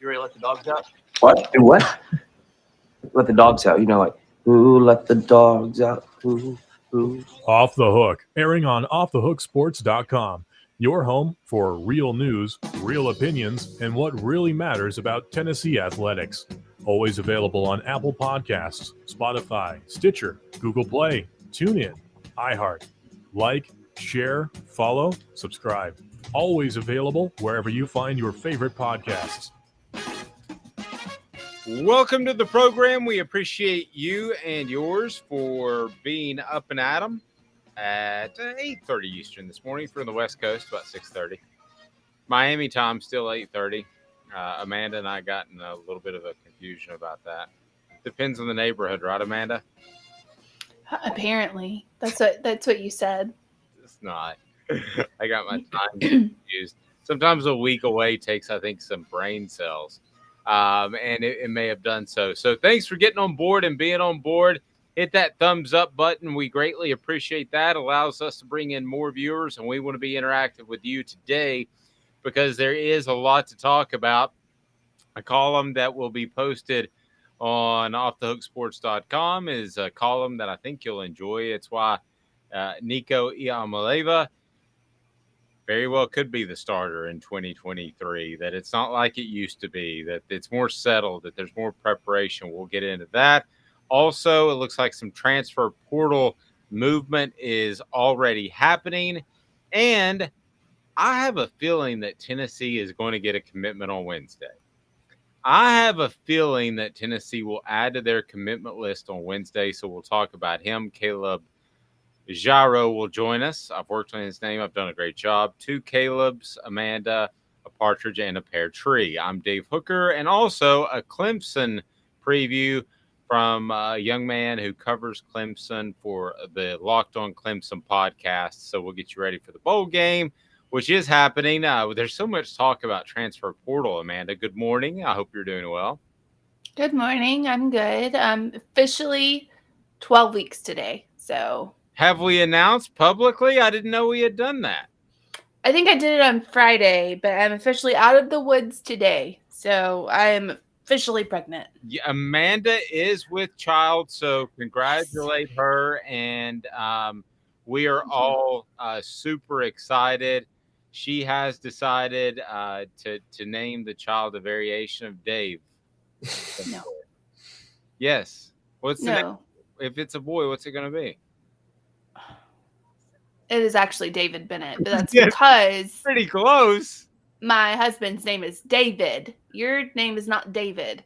You ready to let the dogs out? What? Do what? Let the dogs out. Like, ooh, let the dogs out. Ooh, ooh. Off the Hook, airing on offthehooksports.com. Your home for real news, real opinions, and what really matters about Tennessee athletics. Always available on Apple Podcasts, Spotify, Stitcher, Google Play, TuneIn, iHeart. Like, share, follow, subscribe. Always available wherever you find your favorite podcasts. Welcome to the program. We appreciate you and yours for being up and at 'em at 8:30 Eastern this morning. For the West Coast, about 6:30. Miami time, still 8:30. Amanda and I got in a little bit of a confusion about that. Depends on the neighborhood, right, Amanda? Apparently. That's what you said. It's not. I got my time confused. Sometimes a week away takes, I think, some brain cells. And it may have done so. So thanks for getting on board and being on board. Hit that thumbs up button. We greatly appreciate that. Allows us to bring in more viewers, and we want to be interactive with you today because there is a lot to talk about. A column that will be posted on offthehooksports.com is a column that I think you'll enjoy. It's why Nico Iamaleava very well could be the starter in 2023, that it's not like it used to be, that it's more settled, that there's more preparation. We'll get into that. Also, it looks like some transfer portal movement is already happening. And I have a feeling that Tennessee is going to get a commitment on Wednesday. I have a feeling that Tennessee will add to their commitment list on Wednesday, so we'll talk about him. Caleb Jaro will join us. I've worked on his name. I've done a great job. 2 Calebs, Amanda, a partridge, and a pear tree. I'm Dave Hooker, and also a Clemson preview from a young man who covers Clemson for the Locked On Clemson podcast. So we'll get you ready for the bowl game, which is happening. There's so much talk about transfer portal, Amanda. Good morning. I hope you're doing well. Good morning. I'm good. Officially 12 weeks today, so... Have we announced publicly? I didn't know we had done that. I think I did it on Friday, but I'm officially out of the woods today. So I am officially pregnant. Yeah, Amanda is with child, so congratulate her. And we are all super excited. She has decided to name the child a variation of Dave. No. Yes. What's the No. name? If it's a boy, what's it going to be? It is actually David Bennett, but that's Yeah, because pretty close. my husband's name is David. Your name is not David.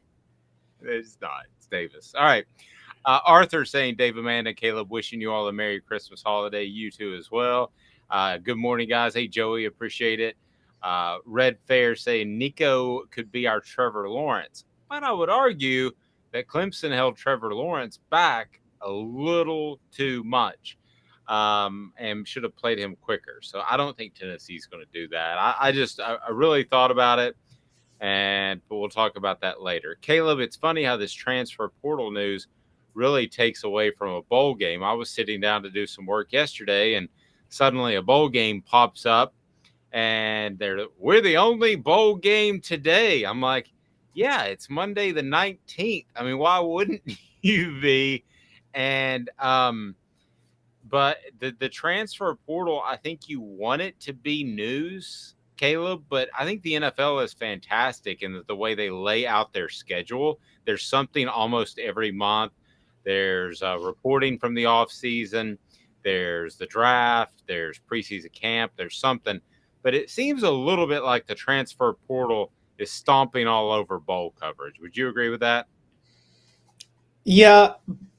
It's not. It's Davis. All right. Arthur saying, Dave, Amanda, Caleb, wishing you all a Merry Christmas holiday. You too as well. Good morning, guys. Hey, Joey, appreciate it. Red Fair saying Nico could be our Trevor Lawrence. But I would argue that Clemson held Trevor Lawrence back a little too much. And should have played him quicker. So I don't think Tennessee's going to do that. I really thought about it, but we'll talk about that later. Caleb, it's funny how this transfer portal news really takes away from a bowl game. I was sitting down to do some work yesterday, and suddenly a bowl game pops up, and we're the only bowl game today. I'm like, yeah, it's Monday the 19th. I mean, why wouldn't you be? And but the transfer portal, I think you want it to be news, Caleb, but I think the NFL is fantastic in the way they lay out their schedule. There's something almost every month. There's reporting from the offseason. There's the draft. There's preseason camp. There's something. But it seems a little bit like the transfer portal is stomping all over bowl coverage. Would you agree with that? Yeah.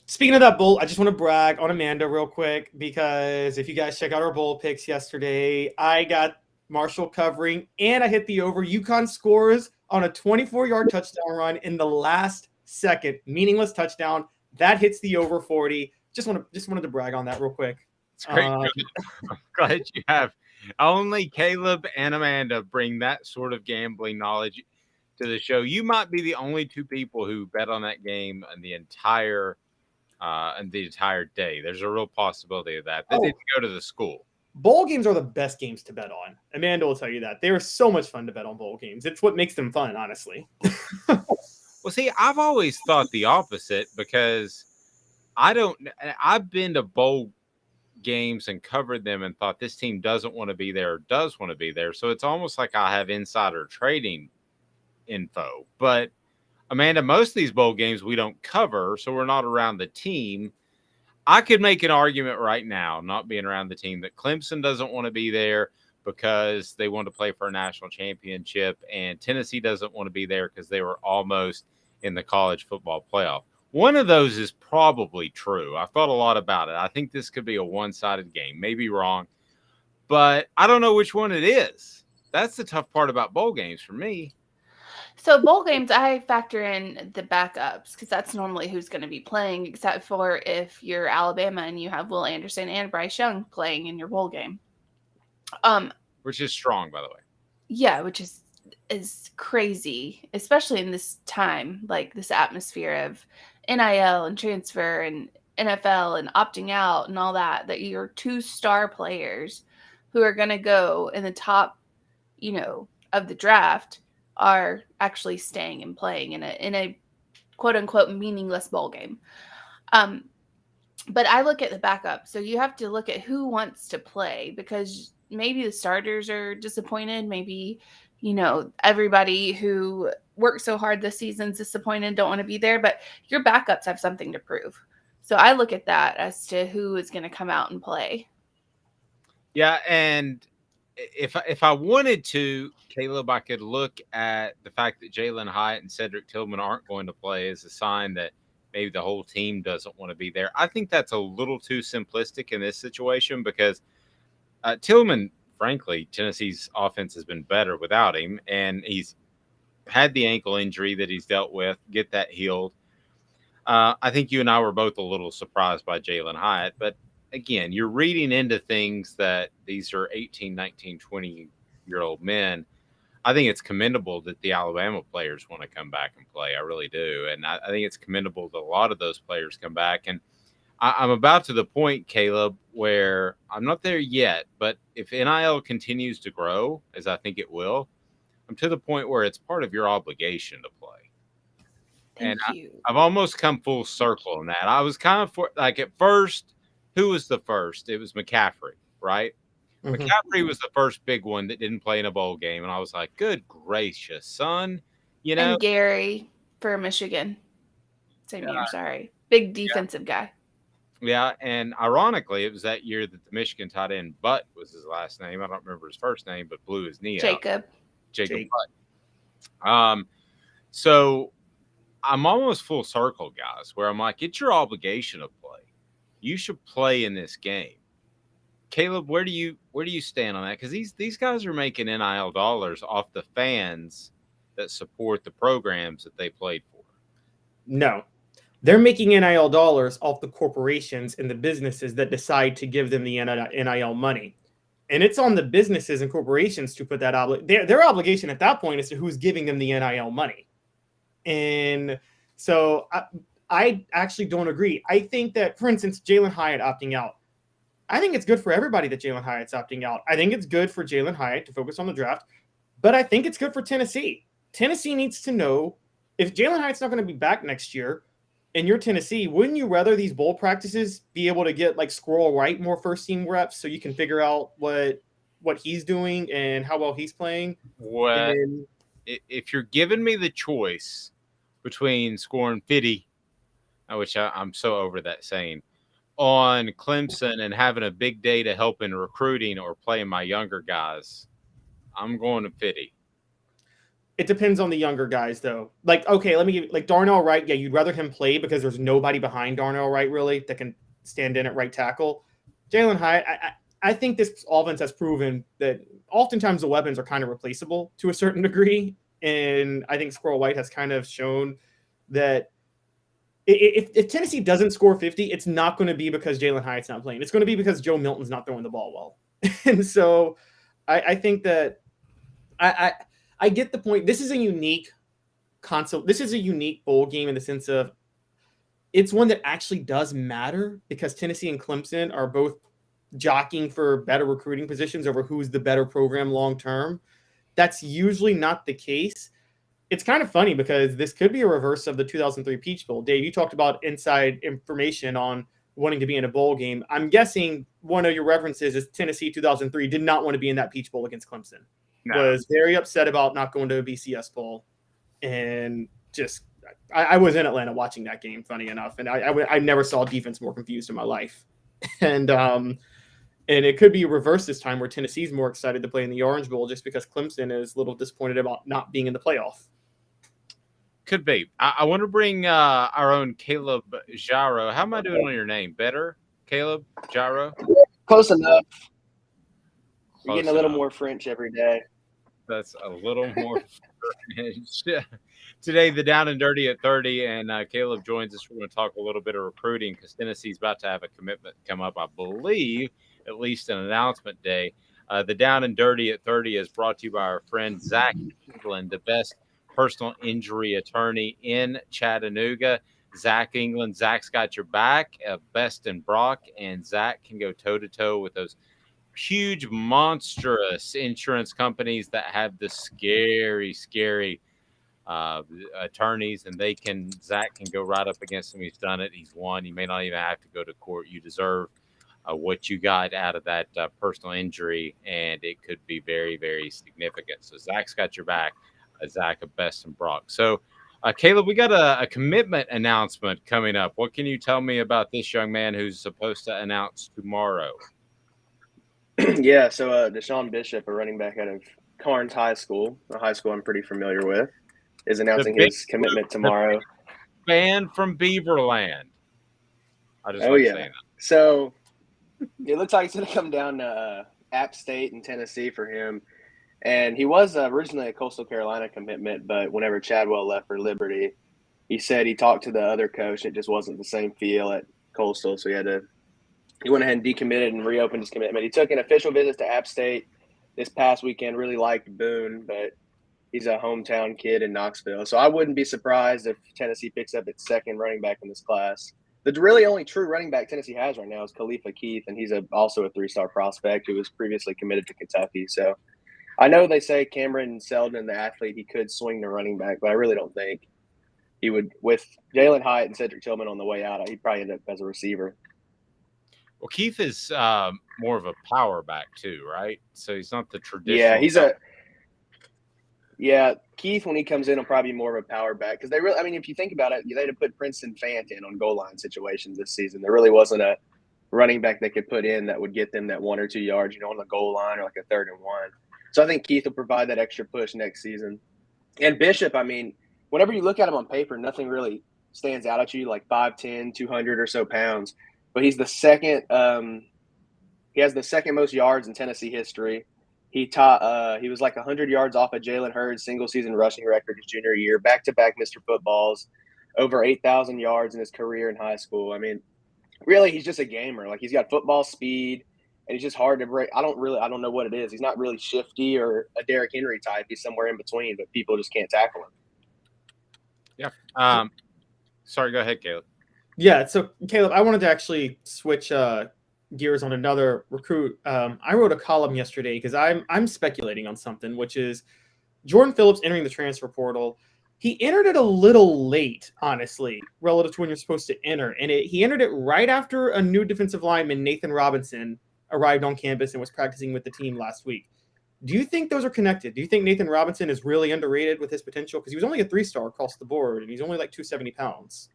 Speaking of that bowl, I just want to brag on Amanda real quick, because if you guys check out our bowl picks yesterday, I got Marshall covering and I hit the over. UConn scores on a 24-yard touchdown run in the last second, meaningless touchdown. That hits the over 40. Just wanted to brag on that real quick. It's great. I'm glad you have. Only Caleb and Amanda bring that sort of gambling knowledge to the show. You might be the only two people who bet on that game in the entire day. There's a real possibility of that. They didn't go to the school. bowl games are the best games to bet on. Amanda will tell you that. They are so much fun to bet on bowl games. It's what makes them fun, honestly. Well, see, I've always thought the opposite because I've been to bowl games and covered them and thought this team doesn't want to be there or does want to be there. So it's almost like I have insider trading info. But Amanda, most of these bowl games we don't cover, so we're not around the team. I could make an argument right now, not being around the team, that Clemson doesn't want to be there because they want to play for a national championship, and Tennessee doesn't want to be there because they were almost in the college football playoff. One of those is probably true. I thought a lot about it. I think this could be a one-sided game. Maybe wrong, but I don't know which one it is. That's the tough part about bowl games for me. So bowl games, I factor in the backups because that's normally who's going to be playing, except for if you're Alabama and you have Will Anderson and Bryce Young playing in your bowl game. Which is strong, by the way. Yeah, which is crazy, especially in this time, like this atmosphere of NIL and transfer and NFL and opting out and all that, that your 2-star players who are going to go in the top, of the draft are actually staying and playing in a quote unquote meaningless bowl game. But I look at the backup. So you have to look at who wants to play because maybe the starters are disappointed. Maybe, everybody who worked so hard this season's disappointed, don't want to be there, but your backups have something to prove. So I look at that as to who is going to come out and play. Yeah. And if I wanted to, Caleb, I could look at the fact that Jalen Hyatt and Cedric Tillman aren't going to play as a sign that maybe the whole team doesn't want to be there. I think that's a little too simplistic in this situation because Tillman, frankly, Tennessee's offense has been better without him, and he's had the ankle injury that he's dealt with, get that healed. I think you and I were both a little surprised by Jalen Hyatt, but again, you're reading into things that these are 18, 19, 20-year-old men. I think it's commendable that the Alabama players want to come back and play. I really do. And I think it's commendable that a lot of those players come back. And I'm about to the point, Caleb, where I'm not there yet, but if NIL continues to grow, as I think it will, I'm to the point where it's part of your obligation to play. Thank you. I've almost come full circle in that. I was kind of at first, who was the first? It was McCaffrey, right? Mm-hmm. McCaffrey was the first big one that didn't play in a bowl game. And I was like, good gracious, son. And Gary for Michigan. Same year, sorry. Big defensive guy. Yeah, and ironically, it was that year that the Michigan tight end Butt was his last name. I don't remember his first name, but blew his knee Jacob. out. Jacob Butt. So I'm almost full circle, guys, where I'm like, it's your obligation to play. You should play in this game. Caleb, where do you stand on that? Because these guys are making NIL dollars off the fans that support the programs that they played for. No, they're making NIL dollars off the corporations and the businesses that decide to give them the NIL money. And it's on the businesses and corporations to put that their obligation at that point is to who's giving them the NIL money. And so I actually don't agree. I think that, for instance, Jalen Hyatt opting out, I think it's good for everybody that Jalen Hyatt's opting out. I think it's good for Jalen Hyatt to focus on the draft, but I think it's good for Tennessee. Tennessee needs to know if Jalen Hyatt's not going to be back next year and you're Tennessee, wouldn't you rather these bowl practices be able to get like Squirrel Wright more first team reps so you can figure out what he's doing and how well he's playing? Well, if you're giving me the choice between scoring 50, which I'm so over that saying, on Clemson and having a big day to help in recruiting or playing my younger guys, I'm going to 50. It depends on the younger guys, though. Like, okay, let me give like Darnell Wright. Yeah, you'd rather him play because there's nobody behind Darnell Wright really that can stand in at right tackle. Jalen Hyatt, I think this offense has proven that oftentimes the weapons are kind of replaceable to a certain degree. And I think Squirrel White has kind of shown that if Tennessee doesn't score 50, it's not going to be because Jalen Hyatt's not playing. It's going to be because Joe Milton's not throwing the ball well. And so I think that I get the point. This is a unique console. This is a unique bowl game in the sense of it's one that actually does matter because Tennessee and Clemson are both jockeying for better recruiting positions over who's the better program long term. That's usually not the case. It's kind of funny because this could be a reverse of the 2003 Peach Bowl. Dave, you talked about inside information on wanting to be in a bowl game. I'm guessing one of your references is Tennessee 2003 did not want to be in that Peach Bowl against Clemson. No. Was very upset about not going to a BCS Bowl. And just, I was in Atlanta watching that game, funny enough. And I never saw defense more confused in my life. And it could be reversed this time where Tennessee's more excited to play in the Orange Bowl just because Clemson is a little disappointed about not being in the playoff. Could be. I want to bring our own Caleb Jaro. How am I doing on your name? Better? Caleb Jaro? Close enough. You're Close getting a little enough. more French every day. That's a little more French. Today, the Down and Dirty at 30, and Caleb joins us. We're going to talk a little bit of recruiting because Tennessee's about to have a commitment come up, I believe, at least an announcement day. The Down and Dirty at 30 is brought to you by our friend Zach England, the best personal injury attorney in Chattanooga. Zach England. Zach's got your back, Best and Brock, and Zach can go toe-to-toe with those huge, monstrous insurance companies that have the scary attorneys, and Zach can go right up against them. He's done it. He's won. You may not even have to go to court. You deserve what you got out of that personal injury, and it could be very, very significant. So Zach's got your back. Zach of Best and Brock. So, Caleb, we got a commitment announcement coming up. What can you tell me about this young man who's supposed to announce tomorrow? Yeah, so Deshaun Bishop, a running back out of Carnes High School, a high school I'm pretty familiar with, is announcing his commitment tomorrow. Fan from Beaverland. I just Oh, like yeah. saying that. So it looks like it's going to come down to App State and Tennessee for him. And he was originally a Coastal Carolina commitment, but whenever Chadwell left for Liberty, he said he talked to the other coach. It just wasn't the same feel at Coastal, so he went ahead and decommitted and reopened his commitment. He took an official visit to App State this past weekend, really liked Boone, but he's a hometown kid in Knoxville. So I wouldn't be surprised if Tennessee picks up its second running back in this class. The really only true running back Tennessee has right now is Khalifa Keith, and he's also a three-star prospect who was previously committed to Kentucky. So I know they say Cameron Seldon, the athlete, he could swing the running back, but I really don't think he would. With Jalen Hyatt and Cedric Tillman on the way out, he'd probably end up as a receiver. Well, Keith is more of a power back too, right? So he's not the traditional. Yeah, Keith, when he comes in, will probably be more of a power back because if you think about it, they'd have put Princeton Fant in on goal line situations this season. There really wasn't a running back they could put in that would get them that 1 or 2 yards, on the goal line or like a 3rd and 1. So I think Keith will provide that extra push next season. And Bishop, whenever you look at him on paper, nothing really stands out at you, like 5'10", 200 or so pounds. But he's the second. He has the second most yards in Tennessee history. He was like 100 yards off of Jalen Hurd's single season rushing record his junior year. Back-to-back Mr. Footballs, over 8,000 yards in his career in high school. Really, he's just a gamer. Like, he's got football speed, and he's just hard to break. I don't know what it is. He's not really shifty or a Derrick Henry type. He's somewhere in between, but people just can't tackle him. Yeah. Sorry, go ahead, Caleb. Yeah, so Caleb, I wanted to actually switch gears on another recruit. I wrote a column yesterday because I'm speculating on something, which is Jordan Phillips entering the transfer portal. He entered it a little late, honestly, relative to when you're supposed to enter. And he entered it right after a new defensive lineman, Nathan Robinson, arrived on campus and was practicing with the team last week. Do you think those are connected? Do you think Nathan Robinson is really underrated with his potential? Because he was only a 3-star across the board, and he's only like 270 pounds.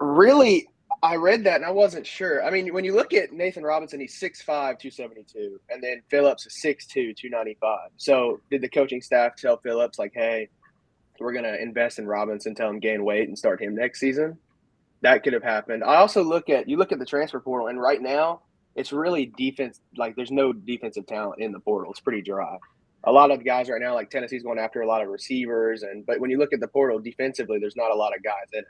Really, I read that, and I wasn't sure. When you look at Nathan Robinson, he's 6'5", 272, and then Phillips is 6'2", 295. So did the coaching staff tell Phillips, like, hey, we're going to invest in Robinson, tell him gain weight, and start him next season? That could have happened. I also look at the transfer portal, and right now it's really defense. Like, there's no defensive talent in the portal. It's pretty dry. A lot of guys right now, like Tennessee's going after a lot of receivers, but when you look at the portal defensively, there's not a lot of guys in it.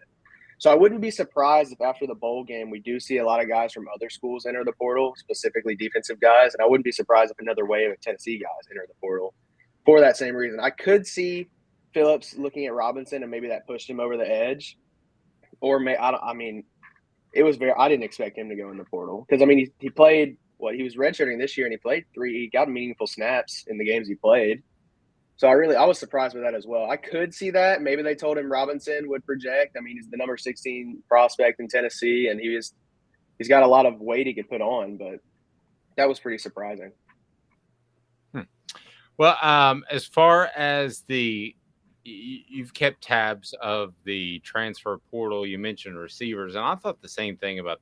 So I wouldn't be surprised if after the bowl game we do see a lot of guys from other schools enter the portal, specifically defensive guys. And I wouldn't be surprised if another wave of Tennessee guys enter the portal for that same reason. I could see Phillips looking at Robinson and maybe that pushed him over the edge. Or it was I didn't expect him to go in the portal because, I mean, he played he was redshirting this year, and he got meaningful snaps in the games he played. So I was surprised with that as well. I could see that. Maybe they told him Robinson would project. I mean, he's the number 16 prospect in Tennessee, and he's got a lot of weight he could put on, but that was pretty surprising. Well, as far as you've kept tabs of the transfer portal. You mentioned receivers, and I thought the same thing about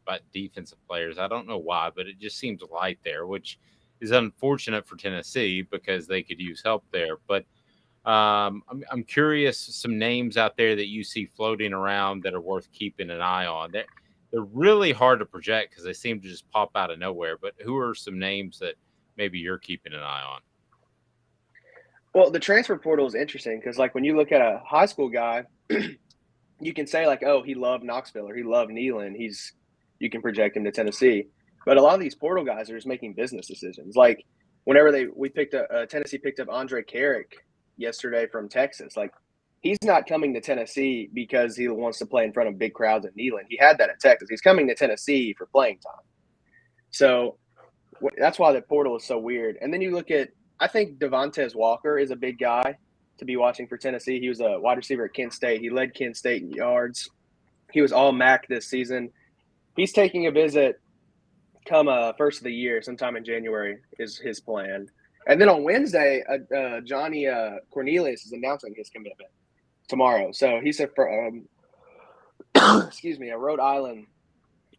about defensive players. I don't know why, but it just seems light there, which is unfortunate for Tennessee because they could use help there. But I'm curious, some names out there that you see floating around that are worth keeping an eye on. They're really hard to project because they seem to just pop out of nowhere. But who are some names that maybe you're keeping an eye on? Well, the transfer portal is interesting because, like, when you look at a high school guy, you can say, like, oh, he loved Knoxville or he loved Neyland. You can project him to Tennessee. But a lot of these portal guys are just making business decisions. Like, whenever Tennessee picked up Andre Carrick yesterday from Texas. Like, he's not coming to Tennessee because he wants to play in front of big crowds at Neyland. He had that at Texas. He's coming to Tennessee for playing time. So that's why the portal is so weird. And then you look at, I think Devontae Walker is a big guy to be watching for Tennessee. He was a wide receiver at Kent State. He led Kent State in yards. He was all MAC this season. He's taking a visit come first of the year, sometime in January is his plan. And then on Wednesday, Johnny Cornelius is announcing his commitment tomorrow. So he's a Rhode Island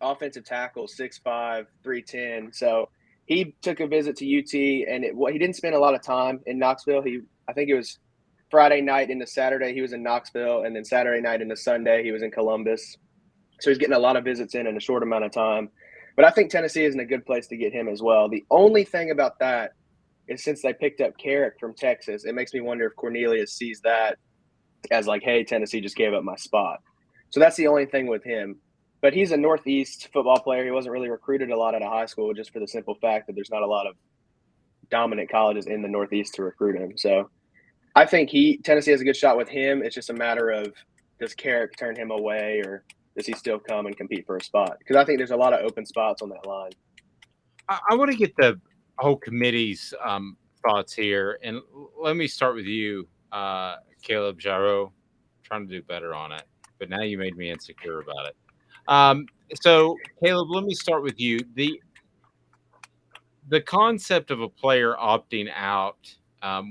offensive tackle, 6'5", 310. So he took a visit to UT, and he didn't spend a lot of time in Knoxville. I think it was Friday night into Saturday he was in Knoxville, and then Saturday night into Sunday he was in Columbus. So he's getting a lot of visits in a short amount of time. But I think Tennessee is in a good place to get him as well. The only thing about that is since they picked up Carrick from Texas, it makes me wonder if Cornelius sees that as like, hey, Tennessee just gave up my spot. So that's the only thing with him. But he's a Northeast football player. He wasn't really recruited a lot out of high school just for the simple fact that there's not a lot of dominant colleges in the Northeast to recruit him. So I think Tennessee has a good shot with him. It's just a matter of, does Carrick turn him away, or does he still come and compete for a spot? Because I think there's a lot of open spots on that line. I want to get the whole committee's thoughts here. And let me start with you, Caleb Jarreau. Trying to do better on it, but now you made me insecure about it. So Caleb, let me start with you. The concept of a player opting out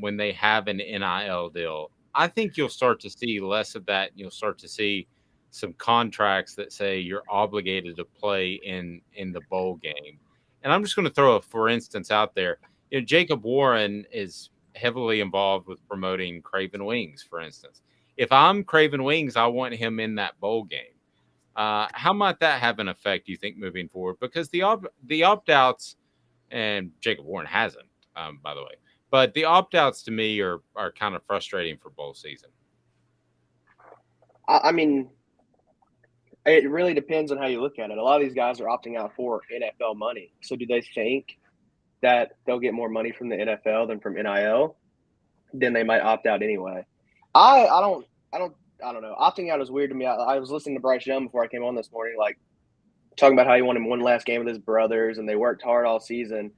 when they have an NIL deal, I think you'll start to see less of that. You'll start to see some contracts that say you're obligated to play in the bowl game. And I'm just going to throw a for instance out there. You know, Jacob Warren is heavily involved with promoting Craven Wings, for instance. If I'm Craven Wings, I want him in that bowl game. How might that have an effect, you think, moving forward? Because the opt-outs, and Jacob Warren hasn't, by the way, but the opt-outs to me are kind of frustrating for bowl season. I mean, it really depends on how you look at it. A lot of these guys are opting out for NFL money. So do they think that they'll get more money from the NFL than from NIL? Then they might opt out anyway. I don't know. Opting out is weird to me. I was listening to Bryce Young before I came on this morning, like talking about how he wanted one last game with his brothers and they worked hard all season.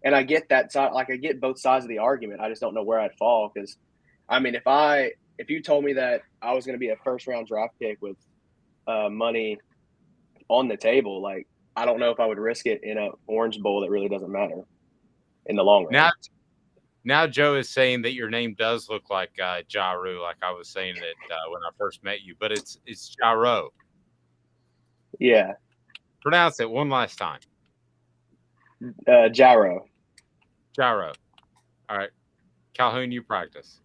And I get that side. Like, I get both sides of the argument. I just don't know where I'd fall. Because, I mean, if you told me that I was going to be a first-round draft pick with money on the table, like, I don't know if I would risk it in an Orange Bowl that really doesn't matter in the long run. Now Joe is saying that your name does look like Jarreau, like I was saying it when I first met you, but it's Jarreau. Yeah. Pronounce it one last time. Jarreau. Jarreau. All right. Calhoun, you practice.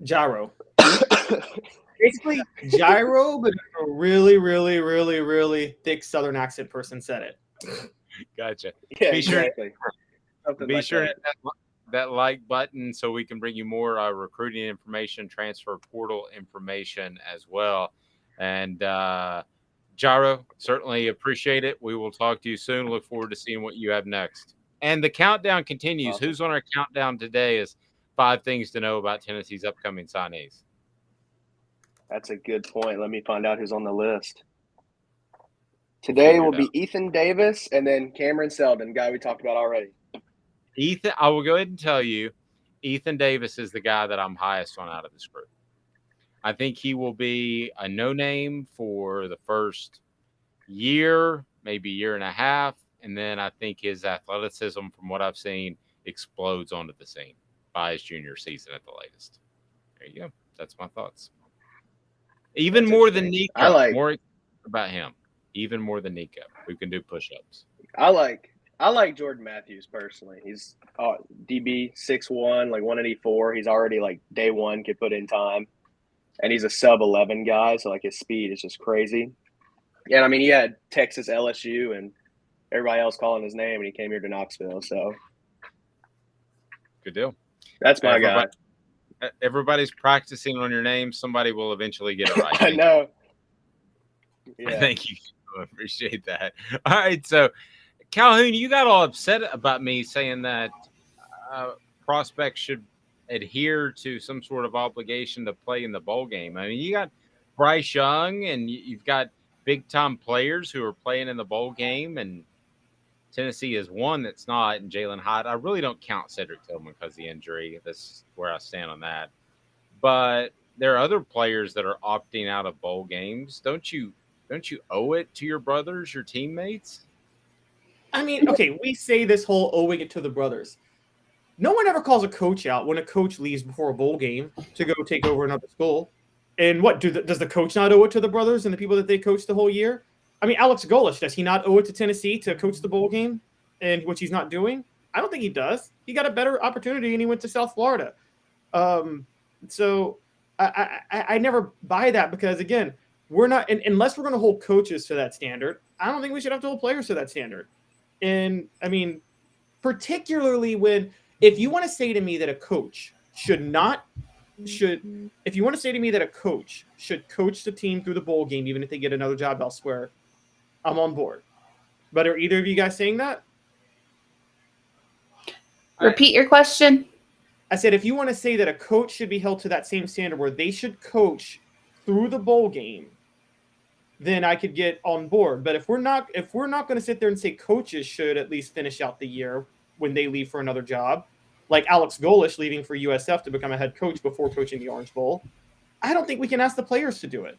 Jarreau. Basically, gyro, but a really, really, really, really thick Southern accent person said it. Gotcha. Yeah, be exactly. Be sure to hit that like button so we can bring you more recruiting information, transfer portal information as well. And Jarreau, certainly appreciate it. We will talk to you soon. Look forward to seeing what you have next. And the countdown continues. Awesome. Who's on our countdown today is 5 things to know about Tennessee's upcoming signees. That's a good point. Let me find out who's on the list. Today will be Ethan Davis and then Cameron Seldon, guy we talked about already. Ethan, I will go ahead and tell you, Ethan Davis is the guy that I'm highest on out of this group. I think he will be a no-name for the first year, maybe year and a half, and then I think his athleticism, from what I've seen, explodes onto the scene by his junior season at the latest. There you go. That's my thoughts. Even That's more than Nico. I like more about him. Even more than Nico, who can do push-ups. I like Jordan Matthews personally. He's DB 6'1", like 184. He's already like day one could put in time, and he's a sub 11 guy, so like his speed is just crazy. And I mean, he had Texas, LSU, and everybody else calling his name, and he came here to Knoxville. So good deal. That's my guy. Everybody's practicing on your name. Somebody will eventually get it right. I know. Yeah. Thank you. I appreciate that. All right, so Calhoun, you got all upset about me saying that prospects should adhere to some sort of obligation to play in the bowl game. I mean, you got Bryce Young, and you've got big-time players who are playing in the bowl game, and Tennessee is one that's not, and Jalen Hyde. I really don't count Cedric Tillman because of the injury. That's where I stand on that. But there are other players that are opting out of bowl games. Don't you owe it to your brothers, your teammates? I mean, okay, we say this whole owing it to the brothers. No one ever calls a coach out when a coach leaves before a bowl game to go take over another school. And what does the coach not owe it to the brothers and the people that they coached the whole year? I mean, Alex Golesh, does he not owe it to Tennessee to coach the bowl game, and which he's not doing? I don't think he does. He got a better opportunity, and he went to South Florida. So I never buy that because, again, we're not – unless we're going to hold coaches to that standard, I don't think we should have to hold players to that standard. And, I mean, particularly when – if you want to say to me that a coach should if you want to say to me that a coach should coach the team through the bowl game, even if they get another job elsewhere, I'm on board. But are either of you guys saying that? Repeat your question. I said, if you want to say that a coach should be held to that same standard where they should coach through the bowl game, then I could get on board. But if we're not going to sit there and say coaches should at least finish out the year when they leave for another job, like Alex Golesh leaving for USF to become a head coach before coaching the Orange Bowl, I don't think we can ask the players to do it.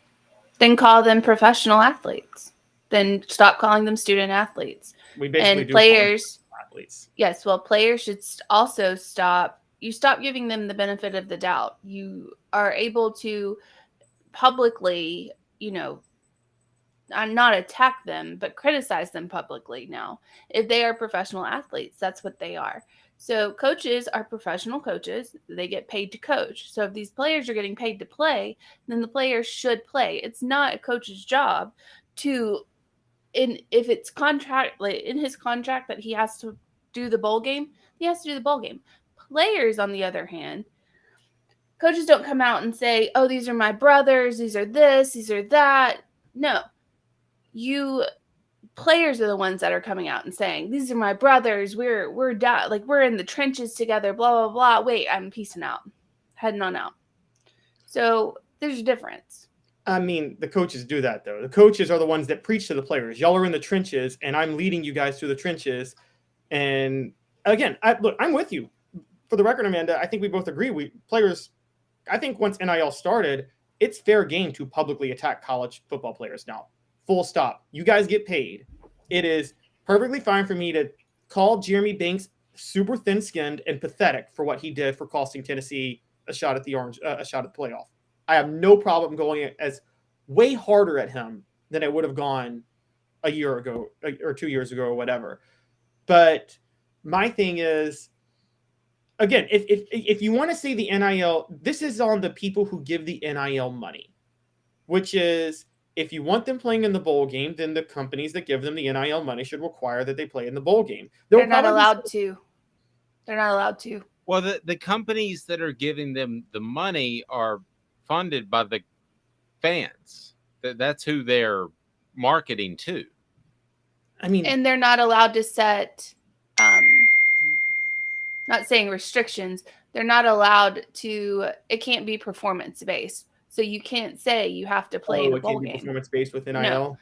Then call them professional athletes. Then stop calling them student athletes. We basically do players. Athletes. Yes, well, players should also stop. You stop giving them the benefit of the doubt. You are able to publicly, not attack them, but criticize them publicly now. If they are professional athletes, that's what they are. So coaches are professional coaches. They get paid to coach. So if these players are getting paid to play, then the players should play. It's not a coach's job to, if it's in his contract that he has to do the bowl game, he has to do the bowl game. Players, on the other hand, coaches don't come out and say, oh, these are my brothers, these are this, these are that. No. Players are the ones that are coming out and saying, these are my brothers, we're in the trenches together, blah, blah, blah. Wait, I'm peacing out, heading on out. So there's a difference. I mean, the coaches do that, though. The coaches are the ones that preach to the players. Y'all are in the trenches, and I'm leading you guys through the trenches. And again, I'm with you. For the record, Amanda, I think we both agree. I think once NIL started, it's fair game to publicly attack college football players now. Full stop. You guys get paid. It is perfectly fine for me to call Jeremy Banks super thin-skinned and pathetic for what he did for costing Tennessee a shot at the playoff. I have no problem going as way harder at him than I would have gone a year ago or 2 years ago or whatever. But my thing is, again, if you want to say the NIL, this is on the people who give the NIL money, which is, if you want them playing in the bowl game, then the companies that give them the NIL money should require that they play in the bowl game. They're not allowed to. They're not allowed to. Well, the companies that are giving them the money are funded by the fans. That's who they're marketing to. I mean, and they're not allowed to set, not saying restrictions. They're not allowed to. It can't be performance based. So you can't say you have to play in a bowl game. Performance based with NIL.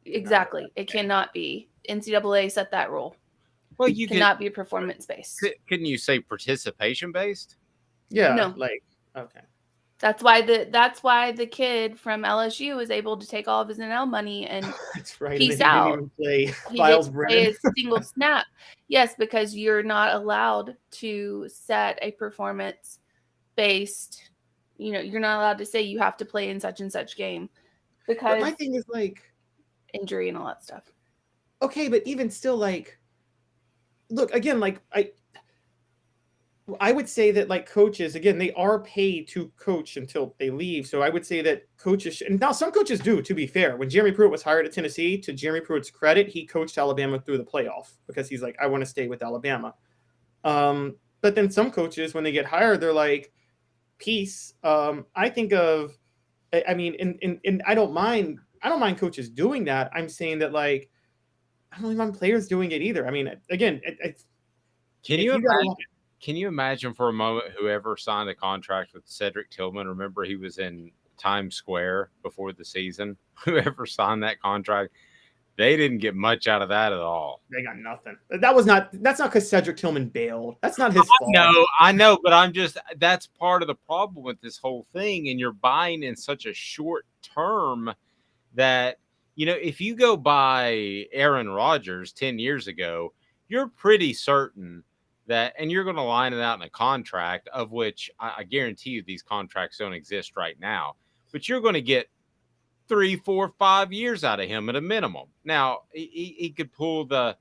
Exactly. It cannot be. NCAA set that rule. Well, you cannot be performance based. Couldn't you say participation based? Yeah, no. like okay. That's why the kid from LSU was able to take all of his NL money and That's right. peace And he out. didn't even play He Miles didn't Brennan. play a single snap. Yes, because you're not allowed to set a performance based. You're not allowed to say you have to play in such and such game because But my thing is like injury and all that stuff. Okay, but even still, like, look again, like I would say that like coaches, again, they are paid to coach until they leave. So I would say that coaches, and now some coaches do, to be fair. When Jeremy Pruitt was hired at Tennessee, to Jeremy Pruitt's credit, he coached Alabama through the playoff because he's like, I want to stay with Alabama. But then some coaches, when they get hired, they're like, peace. I think of, I mean, and I don't mind coaches doing that. I'm saying that like, I don't mind players doing it either. I mean, again, Can you imagine for a moment whoever signed a contract with Cedric Tillman? Remember, he was in Times Square before the season. Whoever signed that contract, they didn't get much out of that at all. They got nothing. That's not because Cedric Tillman bailed. That's not his fault. I know, but that's part of the problem with this whole thing. And you're buying in such a short term that, if you go buy Aaron Rodgers 10 years ago, you're pretty certain that, and you're going to line it out in a contract, of which I guarantee you these contracts don't exist right now, but you're going to get 3, 4, 5 years out of him at a minimum. Now, he could pull the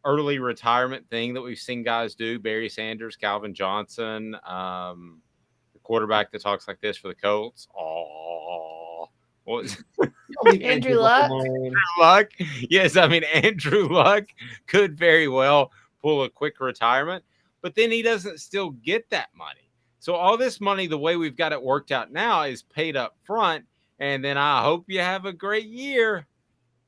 early retirement thing that we've seen guys do, Barry Sanders, Calvin Johnson, the quarterback that talks like this for the Colts. What was Andrew Luck? Andrew Luck. Yes, I mean, Andrew Luck could very well pull a quick retirement, but then he doesn't still get that money. So all this money, the way we've got it worked out now, is paid up front, and then I hope you have a great year.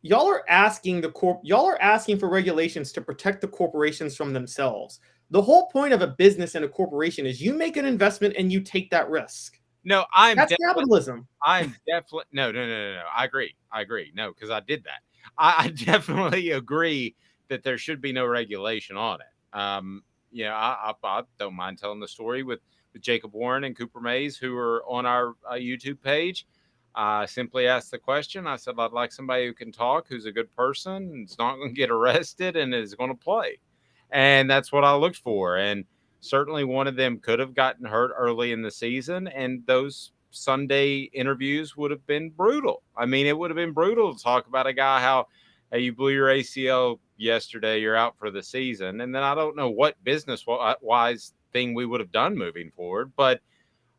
Y'all are asking for regulations to protect the corporations from themselves. The whole point of a business and a corporation is you make an investment and you take that risk. No, that's capitalism. I'm definitely no. I agree. No, because I did that. I definitely agree that there should be no regulation on it. I don't mind telling the story with Jacob Warren and Cooper Mays, who are on our YouTube page. I simply asked the question. I said, I'd like somebody who can talk, who's a good person, and is not going to get arrested and is going to play. And that's what I looked for. And certainly one of them could have gotten hurt early in the season, and those Sunday interviews would have been brutal. I mean, it would have been brutal to talk about a guy, how, hey, you blew your ACL yesterday, you're out for the season. And then I don't know what business-wise thing we would have done moving forward, but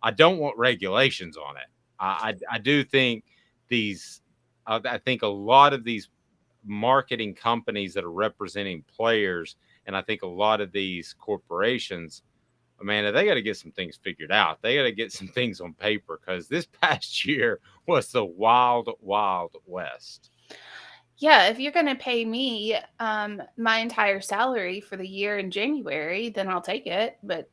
I don't want regulations on it. I do think I think a lot of these marketing companies that are representing players, and I think a lot of these corporations, Amanda, they got to get some things figured out. They got to get some things on paper, because this past year was the wild, wild west. Yeah, if you're going to pay me my entire salary for the year in January, then I'll take it. But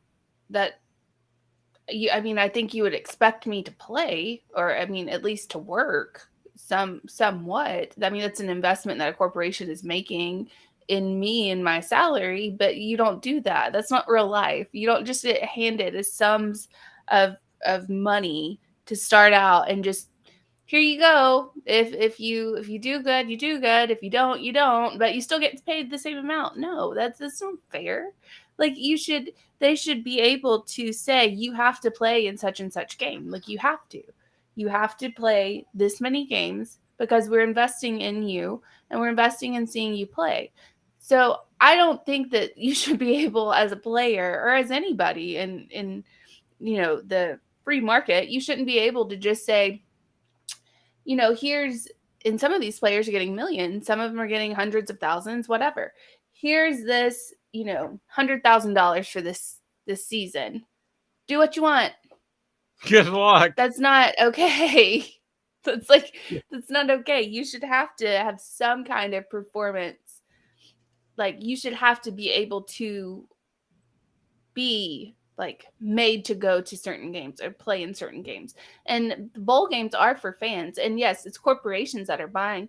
I think you would expect me to play, or at least to work somewhat. I mean, that's an investment that a corporation is making in me and my salary, but you don't do that. That's not real life. You don't just get handed as sums of money to start out and just, here you go. If you do good, you do good. If you don't, you don't. But you still get paid the same amount. No, that's not fair. Like, they should be able to say, you have to play in such and such game. Like, you have to play this many games because we're investing in you and we're investing in seeing you play. So I don't think that you should be able, as a player or as anybody in the free market, you shouldn't be able to just say, and some of these players are getting millions, some of them are getting hundreds of thousands, whatever. Here's this, $100,000 for this season. Do what you want. Good luck. That's not okay. That's not okay. You should have to have some kind of performance. Like, you should have to be able to be made to go to certain games or play in certain games. And the bowl games are for fans. And yes, it's corporations that are buying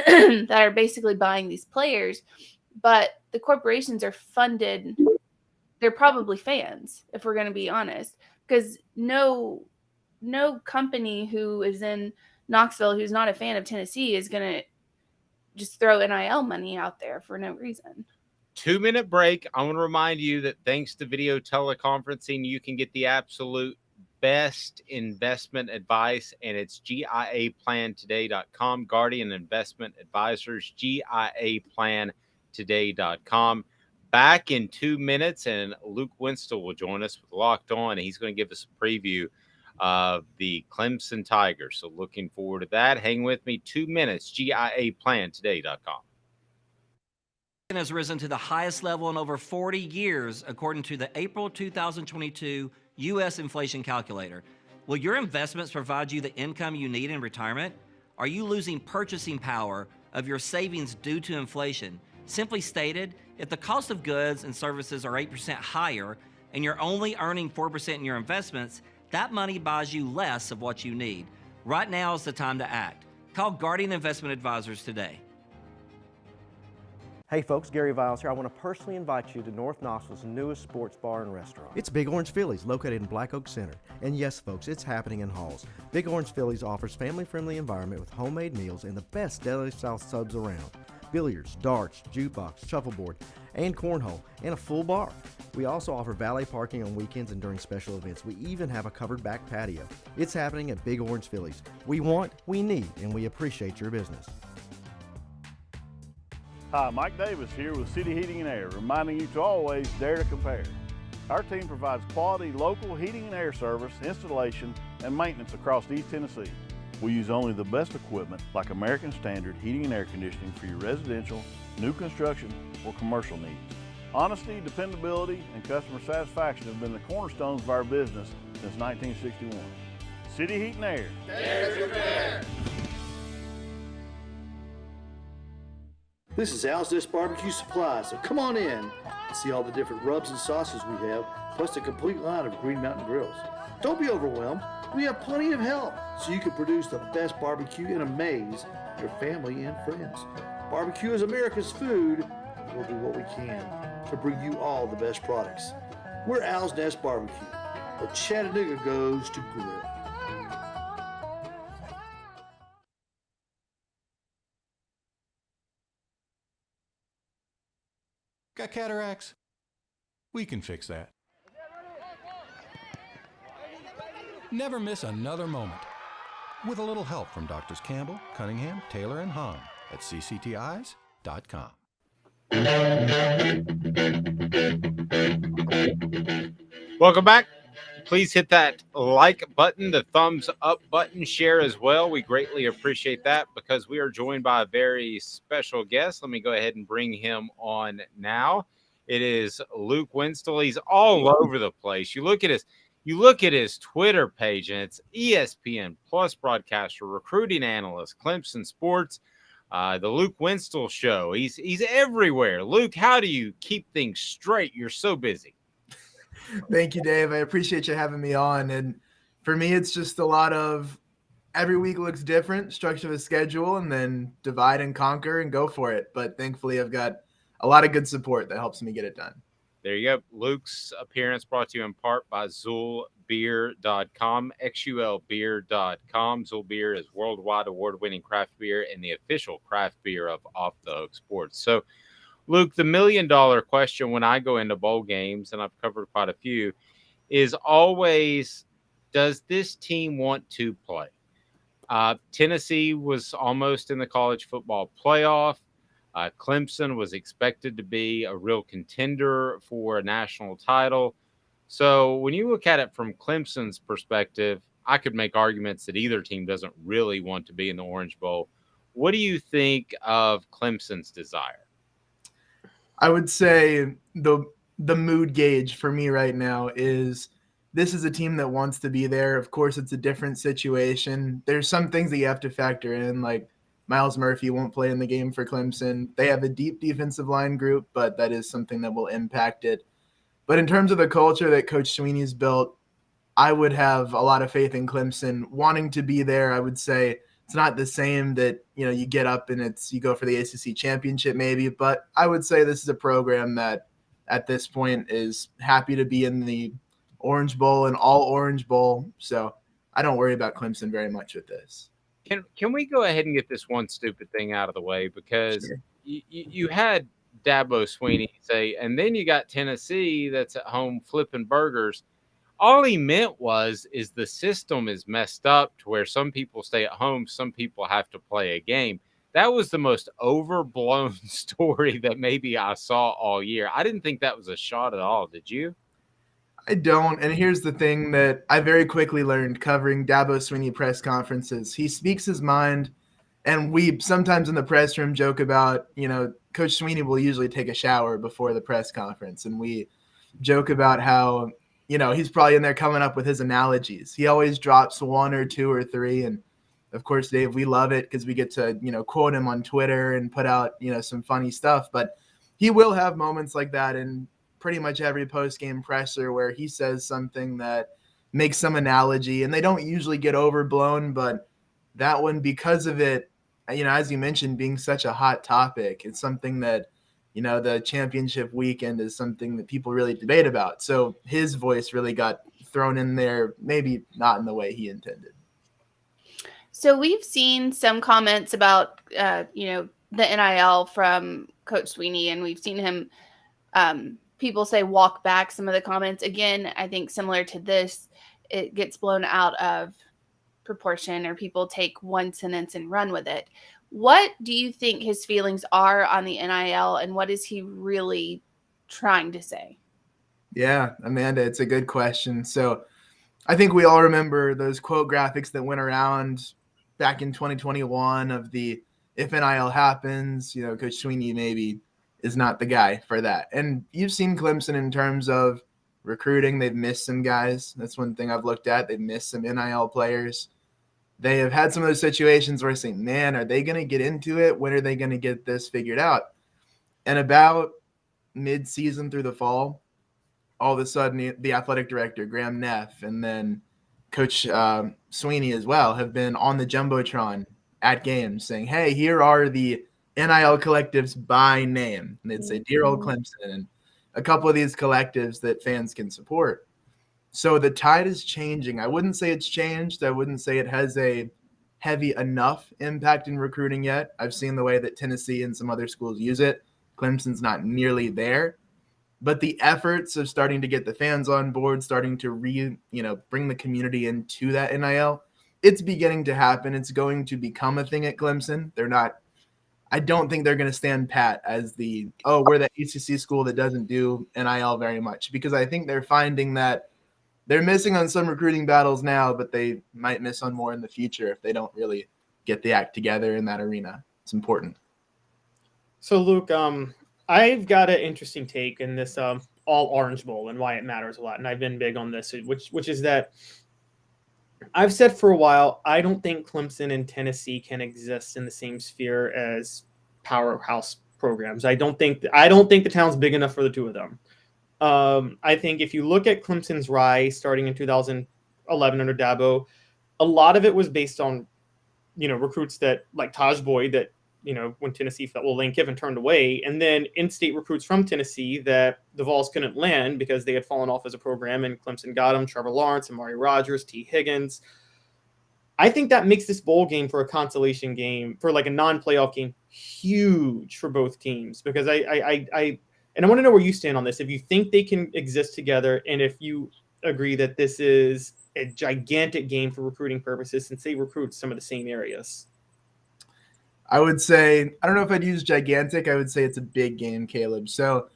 that are basically buying these players, but the corporations are funded. They're probably fans, if we're going to be honest, because no company who is in Knoxville who's not a fan of Tennessee is going to just throw NIL money out there for no reason. 2-minute break. I want to remind you that thanks to video teleconferencing, you can get the absolute best investment advice, and it's GIAplantoday.com. Guardian Investment Advisors, GIAplantoday.com. Back in 2 minutes, and Luke Winstel will join us with Locked On, and he's going to give us a preview of the Clemson Tigers. So looking forward to that. Hang with me. 2 minutes, GIAplantoday.com. Has risen to the highest level in over 40 years, according to the April 2022 U.S. Inflation Calculator. Will your investments provide you the income you need in retirement? Are you losing purchasing power of your savings due to inflation? Simply stated, if the cost of goods and services are 8% higher and you're only earning 4% in your investments, that money buys you less of what you need. Right now is the time to act. Call Guardian Investment Advisors today. Hey folks, Gary Viles here. I want to personally invite you to North Knoxville's newest sports bar and restaurant. It's Big Orange Phillies, located in Black Oak Center. And yes folks, it's happening in Halls. Big Orange Phillies offers family-friendly environment with homemade meals and the best deli-style subs around. Billiards, darts, jukebox, shuffleboard, and cornhole, and a full bar. We also offer valet parking on weekends and during special events. We even have a covered back patio. It's happening at Big Orange Phillies. We want, we need, and we appreciate your business. Hi, Mike Davis here with City Heating and Air, reminding you to always dare to compare. Our team provides quality local heating and air service, installation, and maintenance across East Tennessee. We use only the best equipment like American Standard heating and air conditioning for your residential, new construction, or commercial needs. Honesty, dependability, and customer satisfaction have been the cornerstones of our business since 1961. City Heat and Air. Dare to compare. This is Al's Dish Barbecue Supply, so come on in and see all the different rubs and sauces we have, plus a complete line of Green Mountain grills. Don't be overwhelmed. We have plenty of help so you can produce the best barbecue and amaze your family and friends. Barbecue is America's food. We'll do what we can to bring you all the best products. We're Al's Nest Barbecue, but Chattanooga goes to grill. Got cataracts? We can fix that. Never miss another moment. With a little help from Doctors Campbell, Cunningham, Taylor, and Hahn at cctis.com. Welcome back. Please hit that like button, the thumbs up button, share as well. We greatly appreciate that because we are joined by a very special guest. Let me go ahead and bring him on now. It is Luke Winstel. He's all over the place. You look at his Twitter page, and it's ESPN Plus broadcaster, recruiting analyst, Clemson Sports, the Luke Winstel Show. He's everywhere. Luke, how do you keep things straight? You're so busy. Thank you, Dave. I appreciate you having me on. And for me, it's just a lot of every week looks different, structure the schedule, and then divide and conquer and go for it. But thankfully, I've got a lot of good support that helps me get it done. There you go. Luke's appearance brought to you in part by ZulBeer.com, XULBeer.com. Zul Beer is worldwide award-winning craft beer and the official craft beer of Off the Hook Sports. So, Luke, the million-dollar question when I go into bowl games, and I've covered quite a few, is always, does this team want to play? Tennessee was almost in the college football playoff. Clemson was expected to be a real contender for a national title. So when you look at it from Clemson's perspective, I could make arguments that either team doesn't really want to be in the Orange Bowl. What do you think of Clemson's desire? I would say the mood gauge for me right now is this is a team that wants to be there. Of course, it's a different situation. There's some things that you have to factor in, like Miles Murphy won't play in the game for Clemson. They have a deep defensive line group, but that is something that will impact it. But in terms of the culture that Coach Sweeney's built, I would have a lot of faith in Clemson wanting to be there. I would say It's not the same that, you get up and you go for the ACC championship maybe, but I would say this is a program that at this point is happy to be in the Orange Bowl and all Orange Bowl. So I don't worry about Clemson very much with this. Can we go ahead and get this one stupid thing out of the way? Because Sure. you had Dabo Swinney say, and then you got Tennessee that's at home flipping burgers. All he meant is the system is messed up to where some people stay at home, some people have to play a game. That was the most overblown story that maybe I saw all year. I didn't think that was a shot at all. Did you? I don't. And here's the thing that I very quickly learned covering Dabo Swinney press conferences. He speaks his mind, and we sometimes in the press room joke about, Coach Swinney will usually take a shower before the press conference, and we joke about how, he's probably in there coming up with his analogies. He always drops one or two or three, and of course, Dave, we love it because we get to, quote him on Twitter and put out, some funny stuff. But he will have moments like that in pretty much every post-game presser where he says something that makes some analogy, and they don't usually get overblown. But that one, because of it, as you mentioned, being such a hot topic, it's something that, the championship weekend is something that people really debate about. So his voice really got thrown in there, maybe not in the way he intended. So we've seen some comments about, the NIL from Coach Swinney, and we've seen him, people say walk back some of the comments. Again, I think similar to this, it gets blown out of proportion, or people take one sentence and run with it. What do you think his feelings are on the NIL, and what is he really trying to say? Yeah, Amanda, it's a good question. So I think we all remember those quote graphics that went around back in 2021 of the if NIL happens, Coach Swinney maybe is not the guy for that. And you've seen Clemson in terms of recruiting. They've missed some guys. That's one thing I've looked at. They've missed some NIL players. They have had some of those situations where I think, man, are they going to get into it? When are they going to get this figured out? And about mid-season through the fall, all of a sudden the athletic director, Graham Neff, and then Coach Swinney as well have been on the Jumbotron at games saying, hey, here are the NIL collectives by name. And they'd say, dear old Clemson, and a couple of these collectives that fans can support. So the tide is changing. I wouldn't say it's changed. I wouldn't say it has a heavy enough impact in recruiting yet. I've seen the way that Tennessee and some other schools use it. Clemson's not nearly there. But the efforts of starting to get the fans on board, starting to bring the community into that NIL, it's beginning to happen. It's going to become a thing at Clemson. I don't think they're going to stand pat as we're the ACC school that doesn't do NIL very much, because I think they're finding that they're missing on some recruiting battles now, but they might miss on more in the future if they don't really get the act together in that arena. It's important. So, Luke, I've got an interesting take in this all Orange Bowl and why it matters a lot. And I've been big on this, which is that I've said for a while, I don't think Clemson and Tennessee can exist in the same sphere as powerhouse programs. I don't think the town's big enough for the two of them. I think if you look at Clemson's rise starting in 2011 under Dabo, a lot of it was based on, recruits that like Taj Boyd that, when Tennessee felt, Lane Kiffin turned away, and then in-state recruits from Tennessee that the Vols couldn't land because they had fallen off as a program, and Clemson got them, Trevor Lawrence, Amari Rodgers, T. Higgins. I think that makes this bowl game for a consolation game, for like a non-playoff game, huge for both teams, because I want to know where you stand on this. If you think they can exist together, and if you agree that this is a gigantic game for recruiting purposes, since they recruit some of the same areas. I would say, I don't know if I'd use gigantic. I would say it's a big game, Caleb. So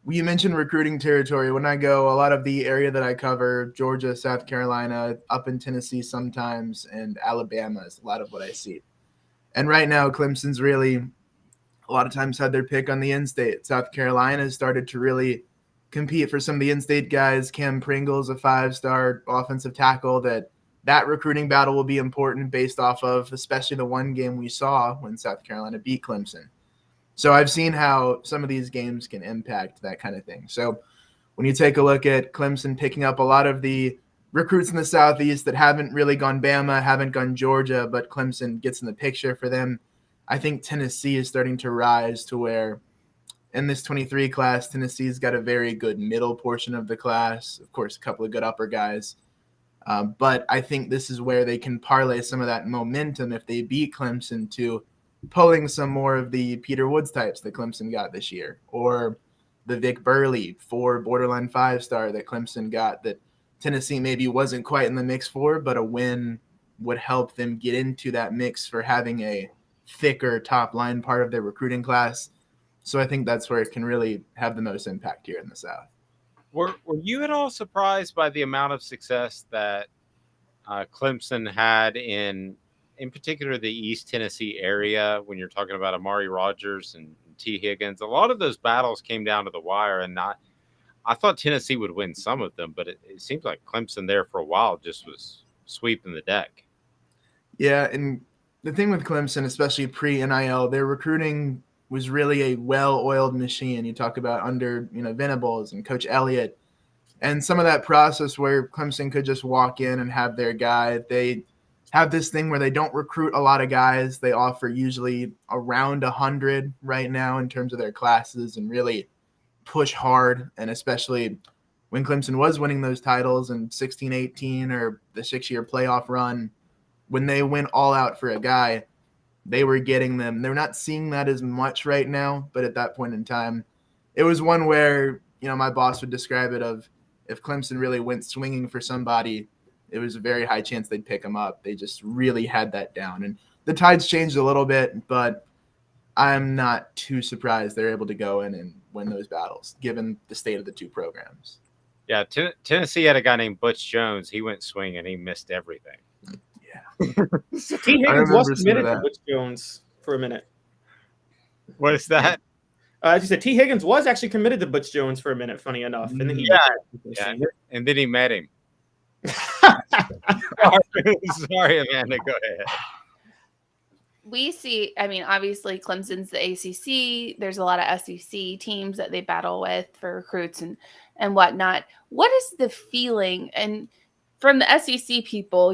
you mentioned recruiting territory. When I go, a lot of the area that I cover, Georgia, South Carolina, up in Tennessee sometimes, and Alabama is a lot of what I see. And right now, Clemson's really a lot of times had their pick on the in-state. South Carolina has started to really compete for some of the in-state guys. Cam Pringle's a 5-star offensive tackle that recruiting battle will be important based off of especially the one game we saw when South Carolina beat Clemson. So I've seen how some of these games can impact that kind of thing. So when you take a look at Clemson picking up a lot of the recruits in the Southeast that haven't really gone Bama, haven't gone Georgia, but Clemson gets in the picture for them. I think Tennessee is starting to rise to where in this 23 class, Tennessee's got a very good middle portion of the class. Of course, a couple of good upper guys. But I think this is where they can parlay some of that momentum if they beat Clemson to pulling some more of the Peter Woods types that Clemson got this year, or the Vic Burley, 4 borderline 5-star that Clemson got that Tennessee maybe wasn't quite in the mix for, but a win would help them get into that mix for having a thicker top line part of their recruiting class. So I think that's where it can really have the most impact here in the South. Were you at all surprised by the amount of success that Clemson had in particular the East Tennessee area when you're talking about Amari Rogers and T. Higgins? A lot of those battles came down to the wire, and I thought Tennessee would win some of them, but it seems like Clemson there for a while just was sweeping the deck. Yeah, and the thing with Clemson, especially pre-NIL, their recruiting was really a well-oiled machine. You talk about under Venables and Coach Elliott, and some of that process where Clemson could just walk in and have their guy. They have this thing where they don't recruit a lot of guys. They offer usually around 100 right now in terms of their classes and really push hard. And especially when Clemson was winning those titles in 16-18 or the 6-year playoff run, when they went all out for a guy, they were getting them. They're not seeing that as much right now, but at that point in time, it was one where, my boss would describe it of if Clemson really went swinging for somebody, it was a very high chance they'd pick them up. They just really had that down. And the tides changed a little bit, but I'm not too surprised they're able to go in and win those battles, given the state of the two programs. Yeah, Tennessee had a guy named Butch Jones. He went swing and he missed everything. So T. Higgins was committed to Butch Jones for a minute. What is that? As you said, T. Higgins was actually committed to Butch Jones for a minute, funny enough. And then he and then he met him. Sorry, Amanda, go ahead. We see, obviously Clemson's the ACC. There's a lot of SEC teams that they battle with for recruits and whatnot. What is the feeling? And from the SEC people,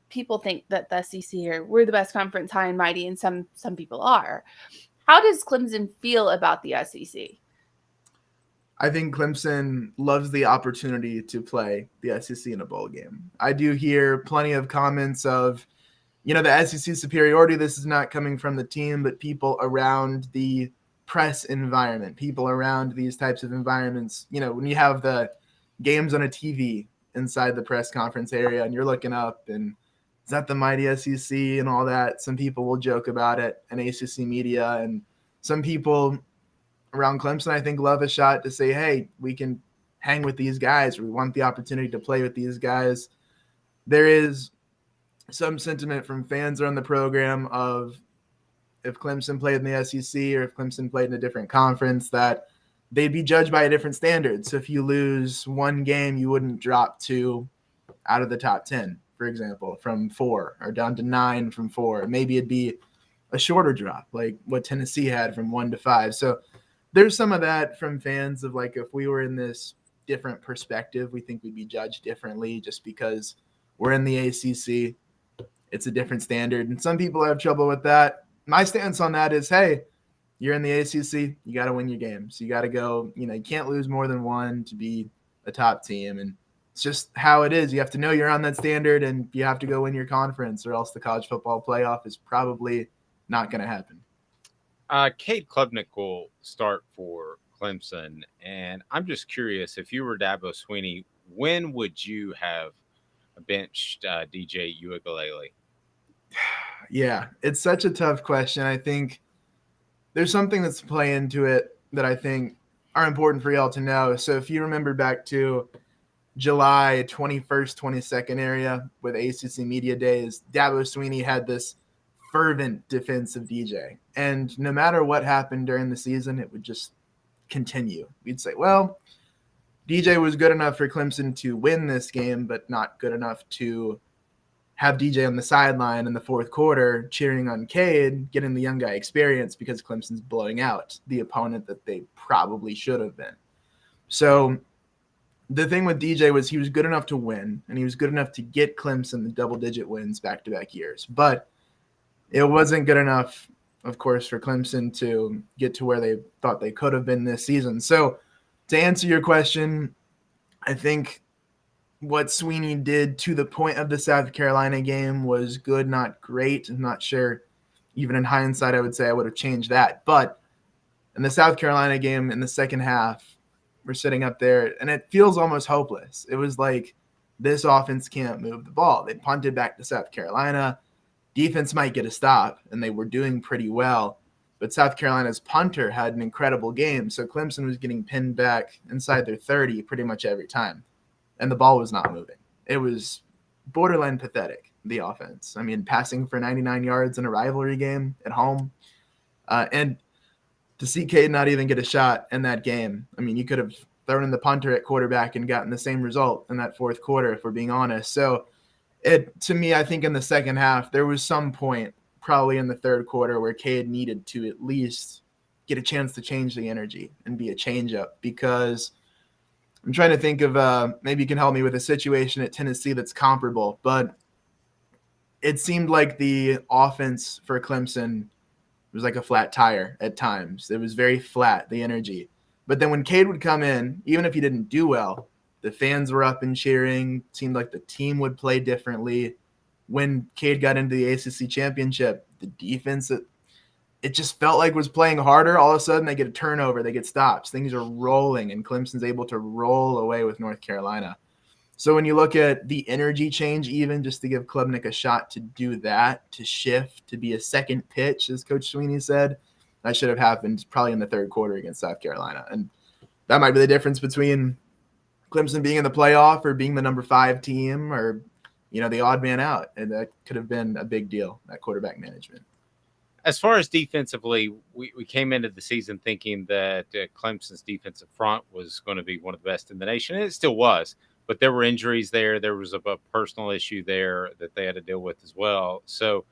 people think that the SEC we're the best conference, high and mighty, and some people are. How does Clemson feel about the SEC? I think Clemson loves the opportunity to play the SEC in a bowl game. I do hear plenty of comments of, the SEC superiority. This is not coming from the team, but people around the press environment, people around these types of environments. When you have the games on a TV inside the press conference area and you're looking up and is that the mighty SEC and all that? Some people will joke about it in ACC media, and some people around Clemson, I think, love a shot to say, hey, we can hang with these guys. We want the opportunity to play with these guys. There is some sentiment from fans around the program of if Clemson played in the SEC or if Clemson played in a different conference, that they'd be judged by a different standard. So if you lose one game, you wouldn't drop 2 out of the top 10. For example, from 4 or down to 9 from 4. Maybe it'd be a shorter drop, like what Tennessee had from 1 to 5. So there's some of that from fans of like, if we were in this different perspective, we think we'd be judged differently just because we're in the ACC. It's a different standard. And some people have trouble with that. My stance on that is, hey, you're in the ACC, you got to win your games. You got to go, you can't lose more than 1 to be a top team. And it's just how it is. You have to know you're on that standard and you have to go win your conference or else the college football playoff is probably not going to happen. Cade Klubnik will start for Clemson. And I'm just curious, if you were Dabo Swinney, when would you have benched DJ Uiagalelei? Yeah, it's such a tough question. I think there's something that's play into it that I think are important for y'all to know. So if you remember back to July 21st, 22nd area with ACC Media Days, Dabo Swinney had this fervent defense of DJ. And no matter what happened during the season, it would just continue. We'd say, well, DJ was good enough for Clemson to win this game, but not good enough to have DJ on the sideline in the fourth quarter cheering on Cade, getting the young guy experience because Clemson's blowing out the opponent that they probably should have been. So the thing with DJ was he was good enough to win, and he was good enough to get Clemson the double-digit wins back-to-back years. But it wasn't good enough, of course, for Clemson to get to where they thought they could have been this season. So to answer your question, I think what Sweeney did to the point of the South Carolina game was good, not great. I'm not sure. Even in hindsight, I would say I would have changed that. But in the South Carolina game in the second half, we're sitting up there, and it feels almost hopeless. It was like this offense can't move the ball. They punted back to South Carolina. Defense might get a stop, and they were doing pretty well. But South Carolina's punter had an incredible game, so Clemson was getting pinned back inside their 30 pretty much every time, and the ball was not moving. It was borderline pathetic, the offense. I mean, passing for 99 yards in a rivalry game at home. And to see Cade not even get a shot in that game, I mean, you could have thrown in the punter at quarterback and gotten the same result in that fourth quarter, if we're being honest. So to me, I think in the second half, there was some point probably in the third quarter where Cade needed to at least get a chance to change the energy and be a change-up, because I'm trying to think of maybe you can help me with a situation at Tennessee that's comparable, but it seemed like the offense for Clemson was like a flat tire at times. It was very flat, the energy. But then when Cade would come in, even if he didn't do well, the fans were up and cheering. It seemed like the team would play differently. When Cade got into the ACC championship, the defense, it just felt like was playing harder. All of a sudden, they get a turnover, they get stops. Things are rolling, and Clemson's able to roll away with North Carolina. So when you look at the energy change, even just to give Klubnik a shot to do that, to shift, to be a second pitch, as Coach Sweeney said, that should have happened probably in the third quarter against South Carolina. And that might be the difference between Clemson being in the playoff or being the number 5 team, or, you know, the odd man out. And that could have been a big deal, that quarterback management. As far as defensively, we came into the season thinking that Clemson's defensive front was going to be one of the best in the nation. And it still was. But there were injuries there. There was a personal issue there that they had to deal with as well. So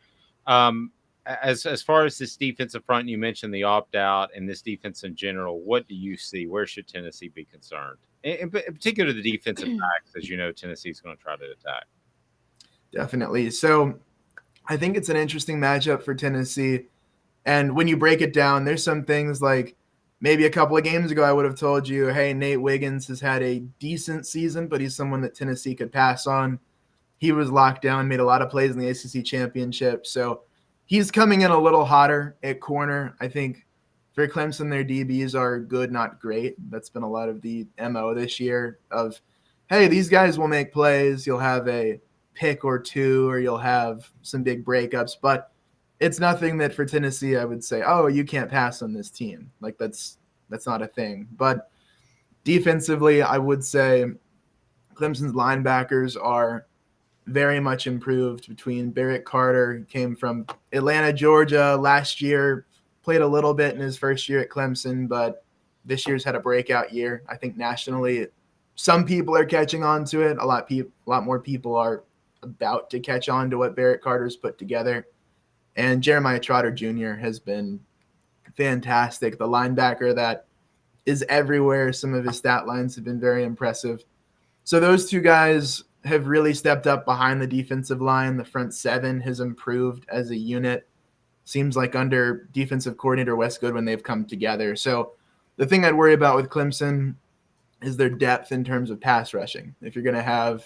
as far as this defensive front, you mentioned the opt-out and this defense in general, what do you see? Where should Tennessee be concerned? In particular, the defensive backs, as you know, Tennessee's going to try to attack. Definitely. So I think it's an interesting matchup for Tennessee. And when you break it down, there's some things like maybe a couple of games ago I would have told you, hey, Nate Wiggins has had a decent season, but he's someone that Tennessee could pass on. He was locked down, made a lot of plays in the ACC championship. So he's coming in a little hotter at corner. I think for Clemson, their DBs are good, not great. That's been a lot of the MO this year of, hey, these guys will make plays. You'll have a pick or two, or you'll have some big breakups, but it's nothing that for Tennessee I would say, oh, you can't pass on this team. Like that's not a thing. But defensively, I would say Clemson's linebackers are very much improved between Barrett Carter, who came from Atlanta, Georgia last year, played a little bit in his first year at Clemson, but this year's had a breakout year. I think nationally, some people are catching on to it. A lot more people are about to catch on to what Barrett Carter's put together. And Jeremiah Trotter Jr. has been fantastic. The linebacker that is everywhere. Some of his stat lines have been very impressive. So those two guys have really stepped up behind the defensive line. The front seven has improved as a unit. Seems like under defensive coordinator Wes Goodwin, they've come together. So the thing I'd worry about with Clemson is their depth in terms of pass rushing. If you're going to have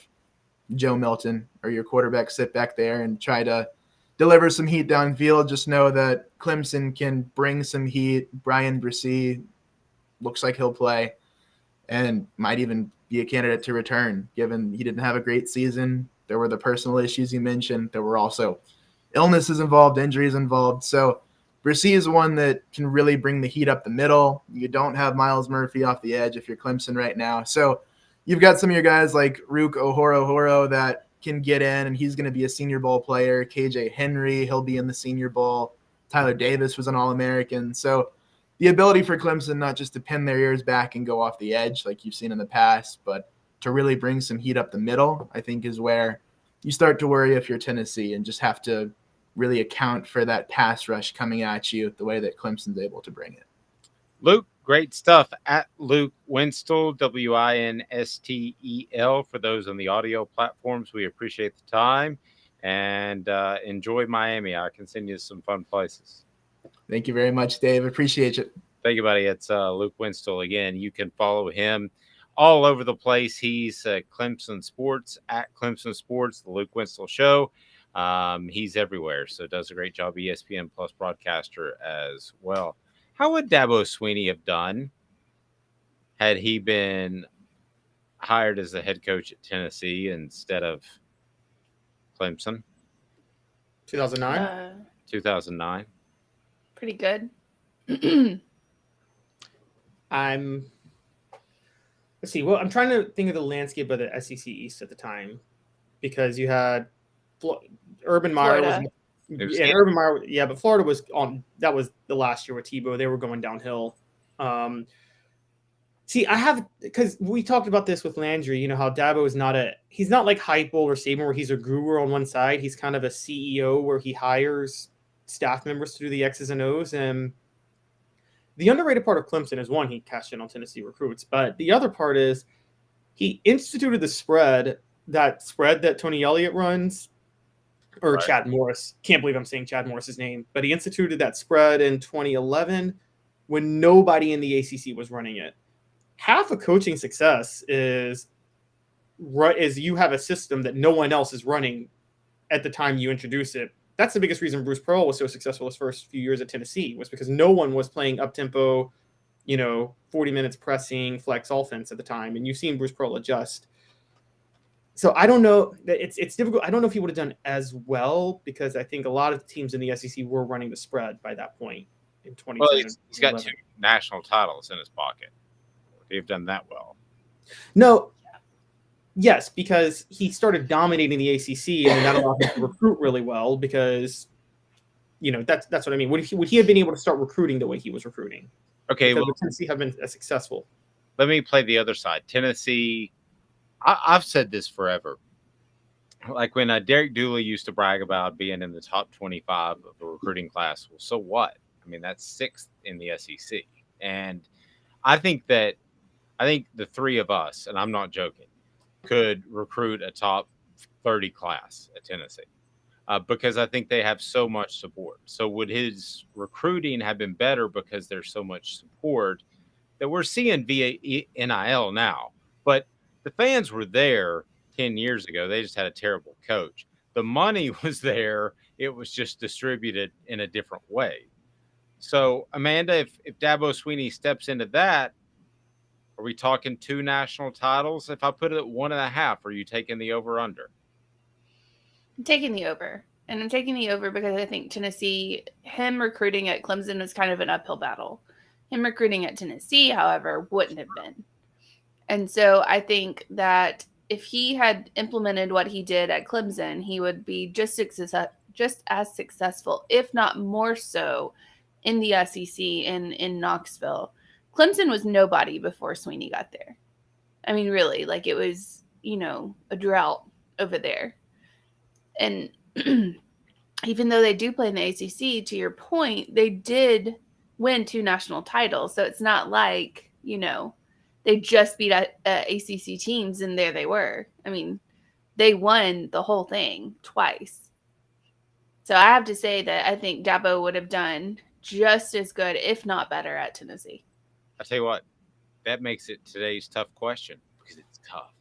Joe Milton or your quarterback sit back there and try to deliver some heat downfield, just know that Clemson can bring some heat. Brian Bresee looks like he'll play and might even be a candidate to return, given he didn't have a great season. There were the personal issues you mentioned. There were also illnesses involved, injuries involved. So Bresee is one that can really bring the heat up the middle. You don't have Miles Murphy off the edge if you're Clemson right now. So you've got some of your guys like Rook Ohoro that can get in, and he's going to be a Senior Bowl player. KJ Henry, he'll be in the Senior Bowl. Tyler Davis was an All-American. So the ability for Clemson not just to pin their ears back and go off the edge like you've seen in the past, but to really bring some heat up the middle, I think is where you start to worry if you're Tennessee and just have to really account for that pass rush coming at you the way that Clemson's able to bring it. Luke, Great stuff at Luke Winstel, Winstel, for those on the audio platforms. We appreciate the time and enjoy Miami. I can send you some fun places. Thank you very much, Dave. Appreciate it. Thank you, buddy. It's Luke Winstel again. You can follow him all over the place. He's Clemson Sports, at Clemson Sports, the Luke Winstel Show. He's everywhere, so does a great job. ESPN Plus broadcaster as well. How would Dabo Swinney have done had he been hired as the head coach at Tennessee instead of Clemson? 2009? 2009. Pretty good. Let's see. Well, I'm trying to think of the landscape of the SEC East at the time, because you had Urban Meyer was Urban Meyer, yeah, but Florida was on. That was the last year with Tebow. They were going downhill. Because we talked about this with Landry. You know how Dabo is he's not like Heupel or Saban where he's a guru on one side. He's kind of a CEO where he hires staff members to do the X's and O's. And the underrated part of Clemson is, one, he cashed in on Tennessee recruits, but the other part is he instituted the spread that Tony Elliott runs. Or right. Chad Morris. Can't believe I'm saying Chad Morris's name. But he instituted that spread in 2011 when nobody in the ACC was running it. Half of coaching success is you have a system that no one else is running at the time you introduce it. That's the biggest reason Bruce Pearl was so successful his first few years at Tennessee, was because no one was playing up-tempo, 40 minutes pressing, flex offense at the time. And you've seen Bruce Pearl adjust. So I don't know. It's difficult. I don't know if he would have done as well, because I think a lot of teams in the SEC were running the spread by that point in 2010. Well, he's got 2 national titles in his pocket. They've done that well. No. Yes, because he started dominating the ACC, and that allowed him to recruit really well, because, that's what I mean. Would he have been able to start recruiting the way he was recruiting? Okay. Because Tennessee have been as successful. Let me play the other side. Tennessee, I've said this forever. Like when Derek Dooley used to brag about being in the top 25 of the recruiting class. Well, so what? I mean, that's 6th in the SEC. And I think the 3 of us, and I'm not joking, could recruit a top 30 class at Tennessee because I think they have so much support. So would his recruiting have been better because there's so much support that we're seeing via NIL now? But the fans were there 10 years ago. They just had a terrible coach. The money was there. It was just distributed in a different way. So, Amanda, if Dabo Swinney steps into that, are we talking 2 national titles? If I put it at 1.5, are you taking the over-under? I'm taking the over. And I'm taking the over because I think Tennessee, him recruiting at Clemson was kind of an uphill battle. Him recruiting at Tennessee, however, wouldn't have been. And so I think that if he had implemented what he did at Clemson, he would be just as successful, if not more so, in the SEC in Knoxville. Clemson was nobody before Swinney got there. I mean, really, like it was, a drought over there. And even though they do play in the ACC, to your point, they did win 2 national titles. So it's not like, they just beat ACC teams and there they were. I mean, they won the whole thing twice. So I have to say that I think Dabo would have done just as good, if not better, at Tennessee. I tell you what, that makes it today's tough question because it's tough.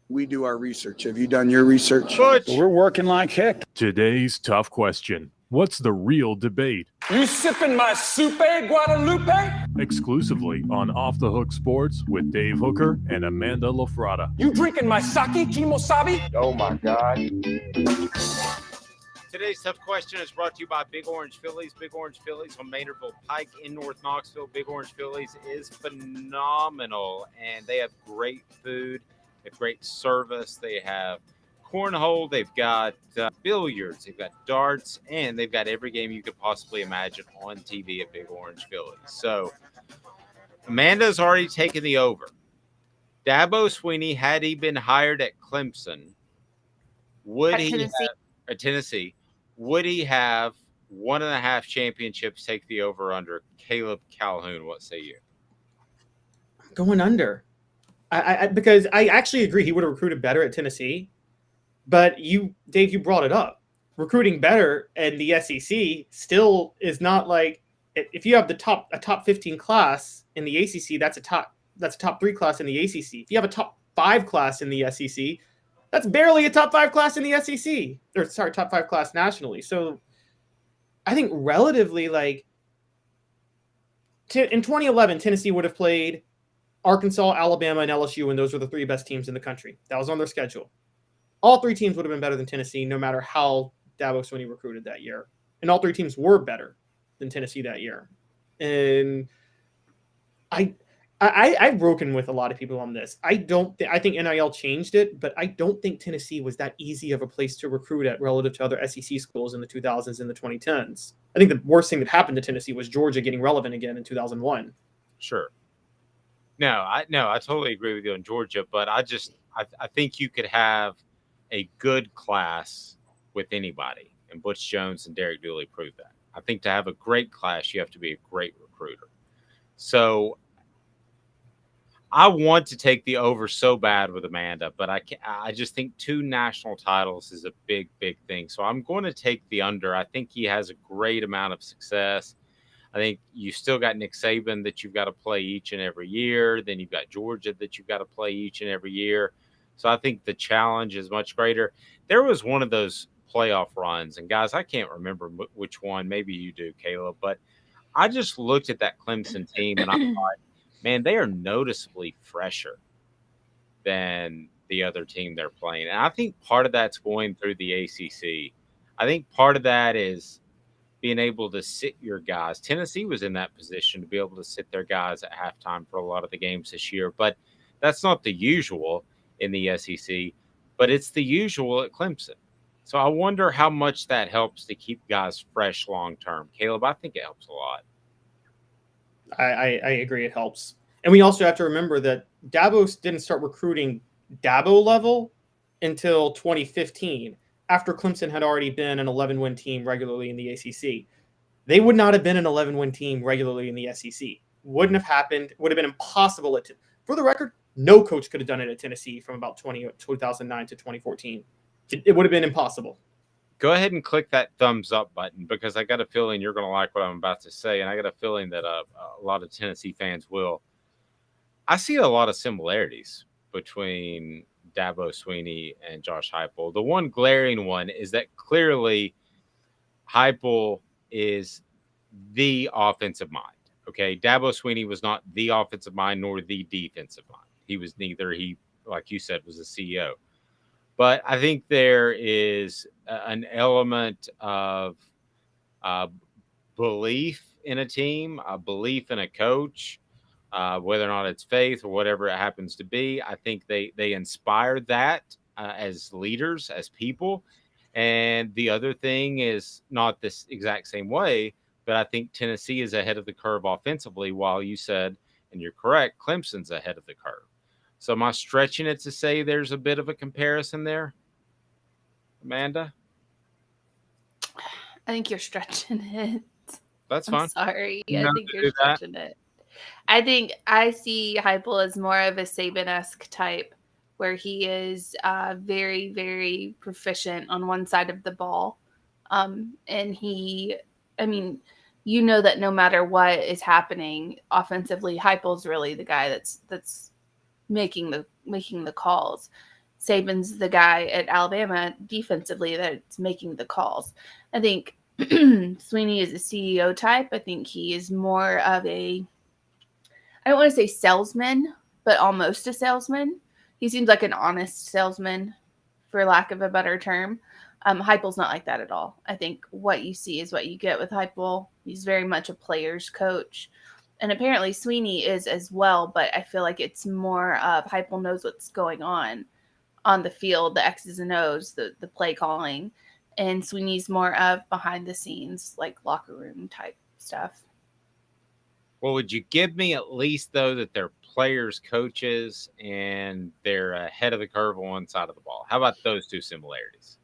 We do our research. Have you done your research? Butch. We're working like heck. Today's tough question. What's the real debate? You sipping my Soupe Guadalupe? Exclusively on Off the Hook Sports with Dave Hooker and Amanda Lafrada. You drinking my sake, Kimosabi? Oh my God. Today's tough question is brought to you by Big Orange Phillies. Big Orange Phillies on Maynardville Pike in North Knoxville. Big Orange Phillies is phenomenal, and they have great food, they have great service. They have cornhole, they've got billiards, they've got darts, and they've got every game you could possibly imagine on TV at Big Orange Phillies. So Amanda's already taken the over. Dabo Swinney, had he been hired at Clemson, would he have at Tennessee? Would he have 1.5 championships? Take the over under. Caleb Calhoun, what say you? going under. Because I actually agree he would have recruited better at Tennessee, but Dave, you brought it up. Recruiting better in the SEC still is not like if you have a top 15 class in the ACC, that's a top 3 class in the ACC. If you have a top 5 class in the SEC, that's barely a top 5 class in the SEC. Or sorry, top 5 class nationally. So I think relatively, like in 2011, Tennessee would have played Arkansas, Alabama, and LSU, and those were the 3 best teams in the country. That was on their schedule. All 3 teams would have been better than Tennessee, no matter how Dabo Swinney recruited that year. And all 3 teams were better than Tennessee that year. And I've broken with a lot of people on this. I think NIL changed it, but I don't think Tennessee was that easy of a place to recruit at relative to other SEC schools in the 2000s and the 2010s. I think the worst thing that happened to Tennessee was Georgia getting relevant again in 2001. Sure. No, I totally agree with you on Georgia, but I think you could have a good class with anybody, and Butch Jones and Derek Dooley proved that. I think to have a great class, you have to be a great recruiter. So I want to take the over so bad with Amanda, but I just think 2 national titles is a big, big thing. So I'm going to take the under. I think he has a great amount of success. I think you still got Nick Saban that you've got to play each and every year. Then you've got Georgia that you've got to play each and every year. So I think the challenge is much greater. There was one of those playoff runs, and guys, I can't remember which one. Maybe you do, Caleb, but I just looked at that Clemson team and I thought, man, they are noticeably fresher than the other team they're playing. And I think part of that's going through the ACC. I think part of that is being able to sit your guys. Tennessee was in that position to be able to sit their guys at halftime for a lot of the games this year, but that's not the usual in the SEC, but it's the usual at Clemson. So I wonder how much that helps to keep guys fresh long term. Caleb, I think it helps a lot. I agree, it helps. And we also have to remember that Dabo didn't start recruiting Dabo level until 2015, after Clemson had already been an 11-win team regularly in the ACC. They would not have been an 11-win team regularly in the SEC. Wouldn't have happened. Would have been impossible. For the record, no coach could have done it at Tennessee from about 2009 to 2014. It would have been impossible. Go ahead and click that thumbs up button, because I got a feeling you're going to like what I'm about to say, and I got a feeling that a lot of Tennessee fans will. I see a lot of similarities between Dabo Swinney and Josh Heupel. The one glaring one is that clearly Heupel is the offensive mind. Okay, Dabo Swinney was not the offensive mind nor the defensive mind. He was neither. He, like you said, was a CEO. But I think there is an element of belief in a team, a belief in a coach, whether or not it's faith or whatever it happens to be. I think they inspire that as leaders, as people. And the other thing is not this exact same way, but I think Tennessee is ahead of the curve offensively, while you said, and you're correct, Clemson's ahead of the curve. So am I stretching it to say there's a bit of a comparison there, Amanda? I think you're stretching it. That's fine. I'm sorry. You I have think to you're do that. stretching it. I think I see Heupel as more of a Saban-esque type, where he is very, very proficient on one side of the ball. And he, I mean, you know that no matter what is happening offensively, Heupel's really the guy that's making the calls. Saban's the guy at Alabama defensively that's making the calls. I think Swinney is a CEO type. I think he is more of a, I don't want to say salesman, but almost a salesman. He seems like an honest salesman, for lack of a better term. Heupel's not like that at all. I think what you see is what you get with Heupel. He's very much a player's coach. And apparently Swinney is as well, but I feel like it's more of Heupel knows what's going on the field, the X's and O's, the play calling. And Swinney's more of behind the scenes, like locker room type stuff. Well, would you give me at least, though, that they're players, coaches, and they're ahead of the curve on one side of the ball? How about those 2 similarities?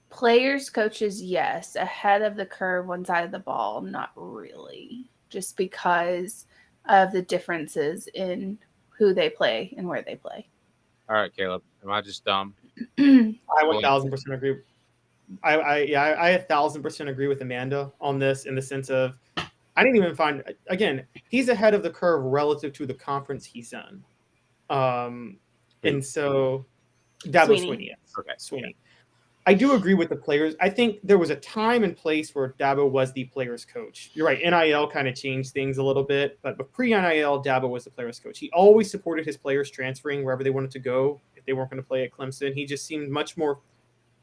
Players, coaches, yes. Ahead of the curve, one side of the ball, not really. Just because of the differences in who they play and where they play. All right, Caleb. Am I just dumb? I 1,000% agree. I 1,000% agree with Amanda on this, in the sense of, I didn't even find, again, he's ahead of the curve relative to the conference he's in. And so Dabo Swinney, yes. Okay. Swinney. I do agree with the players. I think there was a time and place where Dabo was the players' coach. You're right. NIL kind of changed things a little bit, but pre-NIL, Dabo was the players' coach. He always supported his players transferring wherever they wanted to go if they weren't going to play at Clemson. He just seemed much more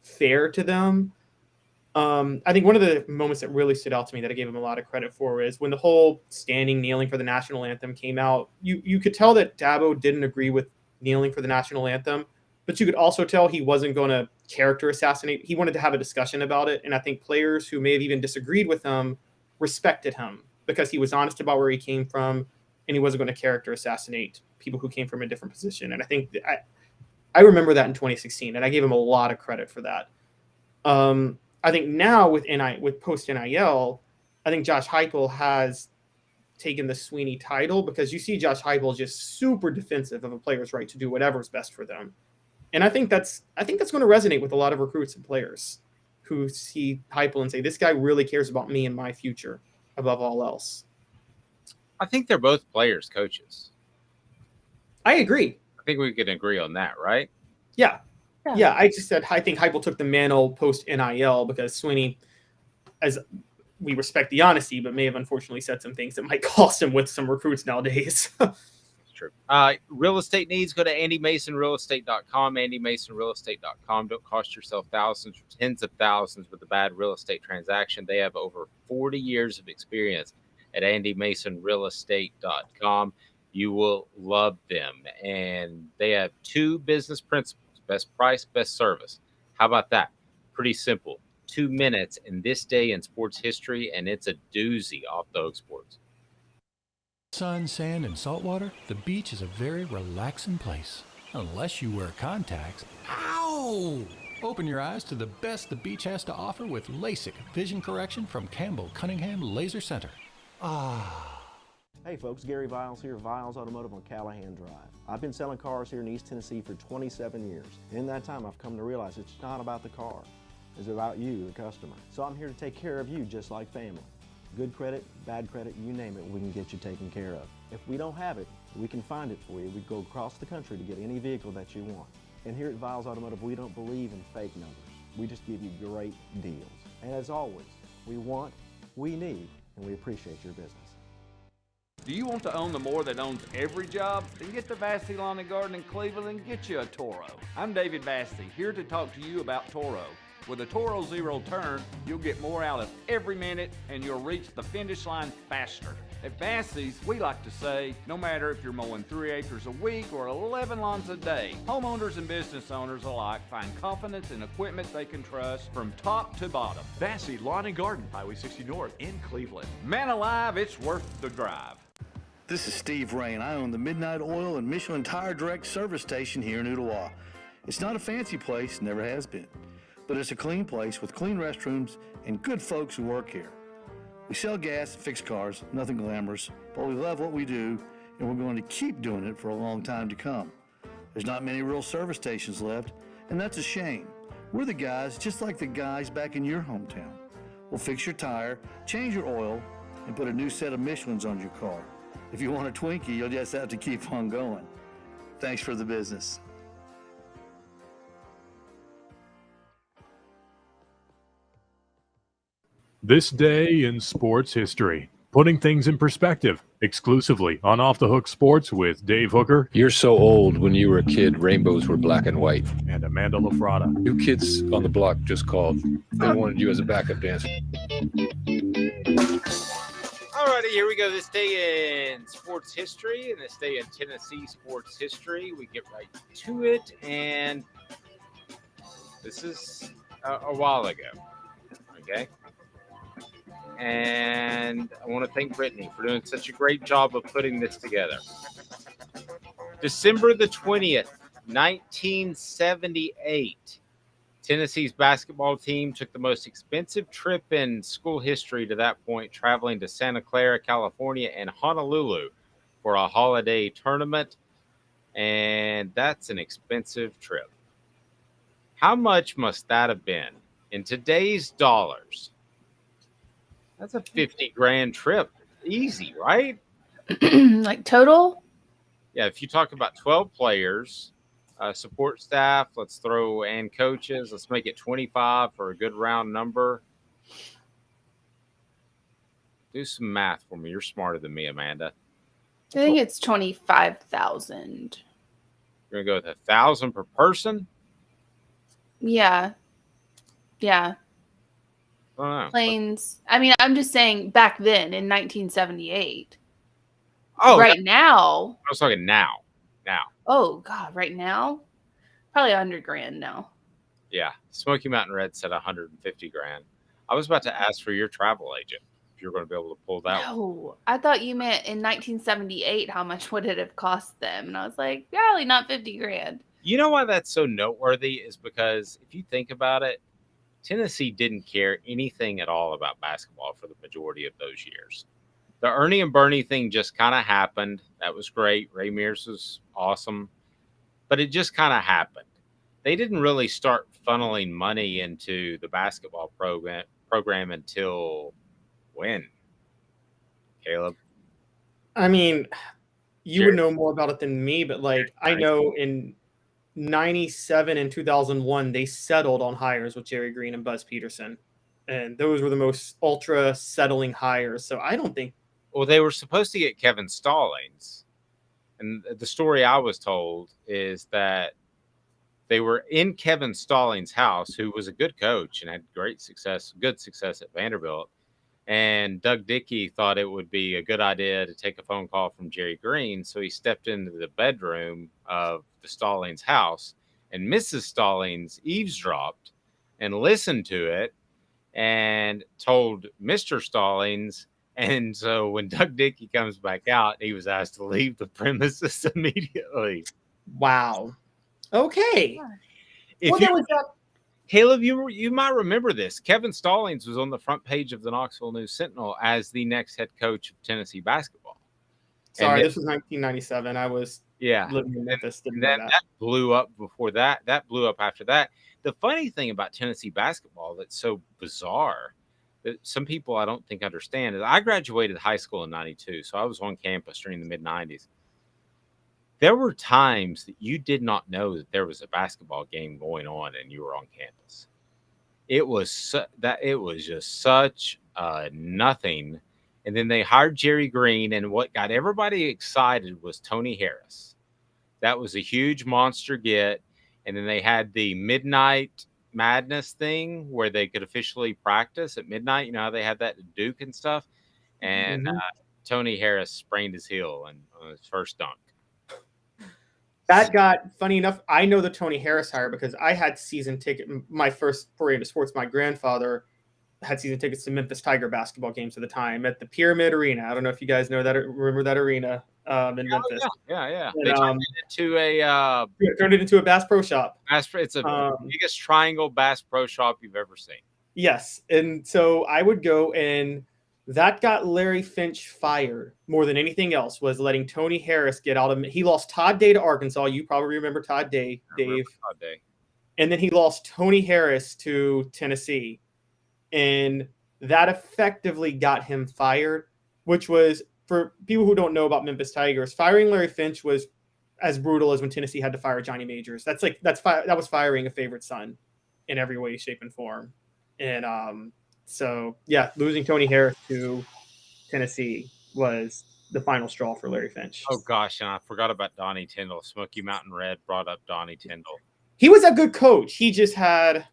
fair to them. I think one of the moments that really stood out to me that I gave him a lot of credit for is when the whole standing, kneeling for the national anthem came out. You could tell that Dabo didn't agree with kneeling for the national anthem, but you could also tell he wasn't going to character assassinate. He wanted to have a discussion about it. And I think players who may have even disagreed with him respected him because he was honest about where he came from, and he wasn't going to character assassinate people who came from a different position. And I think I remember that in 2016, and I gave him a lot of credit for that. I think now with post NIL, I think Josh Heupel has taken the Swinney title, because you see Josh Heupel just super defensive of a player's right to do whatever's best for them. And I think that's going to resonate with a lot of recruits and players who see Heupel and say, this guy really cares about me and my future above all else. I think they're both players, coaches. I agree. I think we can agree on that, right? Yeah. Yeah, I just said I think Heupel took the mantle post NIL because Swinney, as we respect the honesty, but may have unfortunately said some things that might cost him with some recruits nowadays. True. Real estate needs, go to andymasonrealestate.com, andymasonrealestate.com. Don't cost yourself thousands or tens of thousands with a bad real estate transaction. They have over 40 years of experience at andymasonrealestate.com. You will love them. And they have 2 business principles: best price, best service. How about that? Pretty simple. 2 minutes in this day in sports history, and it's a doozy off the Hook Sports. Sun, sand, and salt water, the beach is a very relaxing place. Unless you wear contacts. Ow! Open your eyes to the best the beach has to offer with LASIK vision correction from Campbell Cunningham Laser Center. Hey folks, Gary Viles here, Viles Automotive on Callahan Drive. I've been selling cars here in East Tennessee for 27 years. In that time, I've come to realize it's not about the car. It's about you, the customer. So I'm here to take care of you just like family. Good credit, bad credit, you name it, we can get you taken care of. If we don't have it, we can find it for you. We go across the country to get any vehicle that you want. And here at Viles Automotive, we don't believe in fake numbers. We just give you great deals. And as always, we want, we need, and we appreciate your business. Do you want to own the more that owns every job? Then get to Vassey Lawn and Garden in Cleveland and get you a Toro. I'm David Vassey, here to talk to you about Toro. With a Toro Zero Turn, you'll get more out of every minute and you'll reach the finish line faster. At Vassey's, we like to say, no matter if you're mowing 3 acres a week or 11 lawns a day, homeowners and business owners alike find confidence in equipment they can trust from top to bottom. Vassey Lawn and Garden, Highway 60 North in Cleveland. Man alive, it's worth the drive. This is Steve Rain. I own the Midnight Oil and Michelin Tire Direct service station here in Ottawa. It's not a fancy place, never has been, but it's a clean place with clean restrooms and good folks who work here. We sell gas and fix cars, nothing glamorous, but we love what we do, and we're going to keep doing it for a long time to come. There's not many real service stations left, and that's a shame. We're the guys just like the guys back in your hometown. We'll fix your tire, change your oil, and put a new set of Michelins on your car. If you want a Twinkie, you'll just have to keep on going. Thanks for the business. This day in sports history, putting things in perspective, exclusively on Off the Hook Sports with Dave Hooker. You're so old. When you were a kid, rainbows were black and white. And Amanda LaFrada. New kids on the block just called. They wanted you as a backup dancer. Alrighty, here we go. This day in sports history, and this day in Tennessee sports history. We get right to it, and this is a while ago. Okay. And I want to thank Brittany for doing such a great job of putting this together. December the 20th, 1978, Tennessee's basketball team took the most expensive trip in school history to that point, traveling to Santa Clara, California, and Honolulu for a holiday tournament, and that's an expensive trip. How much must that have been in today's dollars? That's a 50 grand trip. Easy, right? Like total? Yeah, if you talk about 12 players, support staff, let's throw and coaches, let's make it 25 for a good round number. Do some math for me. You're smarter than me, Amanda. I think it's 25,000. You're gonna go with 1,000 per person? Yeah. Yeah. I don't know. Planes. I mean, I'm just saying back then in 1978. Oh, right now. I was talking now. Now. Oh God, right now? Probably 100 grand now. Yeah. Smoky Mountain Red said 150 grand. I was about to ask for your travel agent if you're going to be able to pull that one. No, I thought you meant in 1978, how much would it have cost them? And I was like, probably not 50 grand. You know why that's so noteworthy is because if you think about it, Tennessee didn't care anything at all about basketball for the majority of those years. The Ernie and Bernie thing just kind of happened. That was great. Ray Mears was awesome. But it just kind of happened. They didn't really start funneling money into the basketball program until when? Caleb? I mean, you would know more about it than me, but like I know in 97 and 2001, they settled on hires with Jerry Green and Buzz Peterson. And those were the most ultra settling hires. So I don't think. Well, they were supposed to get Kevin Stallings. And the story I was told is that they were in Kevin Stallings' house, who was a good coach and had good success at Vanderbilt. And Doug Dickey thought it would be a good idea to take a phone call from Jerry Green. So he stepped into the bedroom of the Stallings house, and Mrs. Stallings eavesdropped and listened to it and told Mr. Stallings. And so when Doug Dickey comes back out, he was asked to leave the premises immediately. Wow. Okay. Caleb, you might remember this. Kevin Stallings was on the front page of the Knoxville News Sentinel as the next head coach of Tennessee basketball. Sorry, this was 1997. I was living in Memphis. And then that blew up before that. That blew up after that. The funny thing about Tennessee basketball that's so bizarre that some people I don't think understand is I graduated high school in 92, so I was on campus during the mid-90s. There were times that you did not know that there was a basketball game going on and you were on campus. It was just such nothing. And then they hired Jerry Green, and what got everybody excited was Tony Harris. That was a huge monster get. And then they had the Midnight Madness thing where they could officially practice at midnight. You know how they had that at Duke and stuff. And Tony Harris sprained his heel on his first dunk. That got, funny enough, I know the Tony Harris hire because I had season ticket. My first foray into sports, my grandfather had season tickets to Memphis Tiger basketball games at the time at the Pyramid Arena. I don't know if you guys know that, remember that arena in Memphis. Yeah. And, they turned it into a Bass Pro Shop. It's the biggest triangle Bass Pro Shop you've ever seen. Yes, and so I would go, and that got Larry Finch fired more than anything else, was letting Tony Harris get out of it. He lost Todd Day to Arkansas. You probably remember Todd Day, Dave. Todd Day. And then he lost Tony Harris to Tennessee. And that effectively got him fired, which was, for people who don't know about Memphis Tigers, firing Larry Finch was as brutal as when Tennessee had to fire Johnny Majors. That was firing a favorite son in every way, shape, and form. And so, yeah, losing Tony Harris to Tennessee was the final straw for Larry Finch. Oh, gosh, and I forgot about Donnie Tyndall. Smoky Mountain Red brought up Donnie Tyndall. He was a good coach. He just had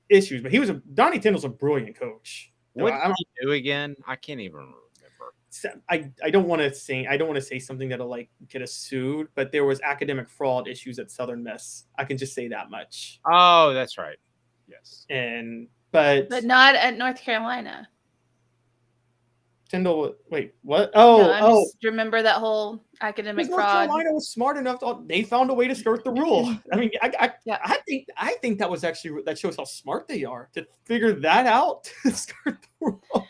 issues, but Donnie Tyndall's a brilliant coach. What did he do again? I can't even remember. I don't want to say something that'll get us sued, but there was academic fraud issues at Southern Miss. I can just say that much. Oh, that's right. Yes. But not at North Carolina. Tyndall, wait, what? Just remember that whole academic North fraud. Carolina was smart enough they found a way to skirt the rule. I mean, I think that shows how smart they are to figure that out to skirt the rule.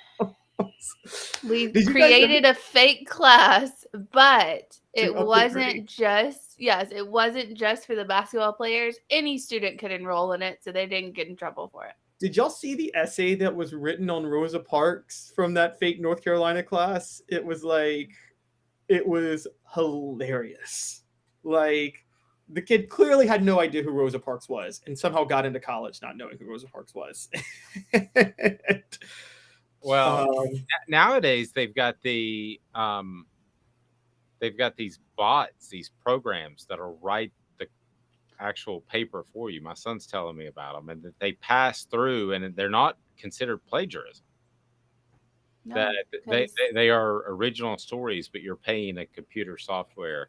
We Did you guys created a fake class, but To it up the wasn't just it wasn't just for the basketball players. Any student could enroll in it, so they didn't get in trouble for it. Did y'all see the essay that was written on Rosa Parks from that fake North Carolina class? It was hilarious. Like, the kid clearly had no idea who Rosa Parks was and somehow got into college not knowing who Rosa Parks was. Well, nowadays they've got these bots, these programs that'll write the actual paper for you. My son's telling me about them, and that they pass through, and they're not considered plagiarism. No, that they are original stories, but you're paying a computer software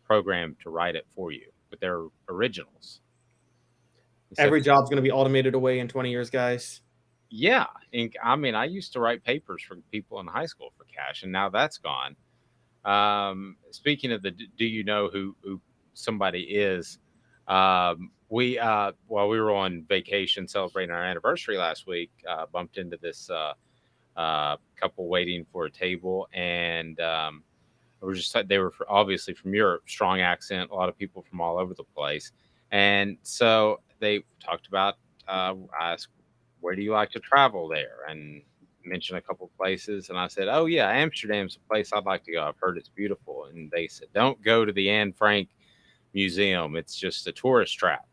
program to write it for you, but they're originals. Every job's going to be automated away in 20 years, guys. Yeah. And I mean, I used to write papers for people in high school for cash, and now that's gone. Speaking of do you know who somebody is? We while we were on vacation celebrating our anniversary last week, bumped into this couple waiting for a table, and they were obviously from Europe, strong accent, a lot of people from all over the place, and so they talked about. I asked, "Where do you like to travel there?" and mentioned a couple of places, and I said, "Oh yeah, Amsterdam's a place I'd like to go. I've heard it's beautiful." And they said, "Don't go to the Anne Frank Museum. It's just a tourist trap."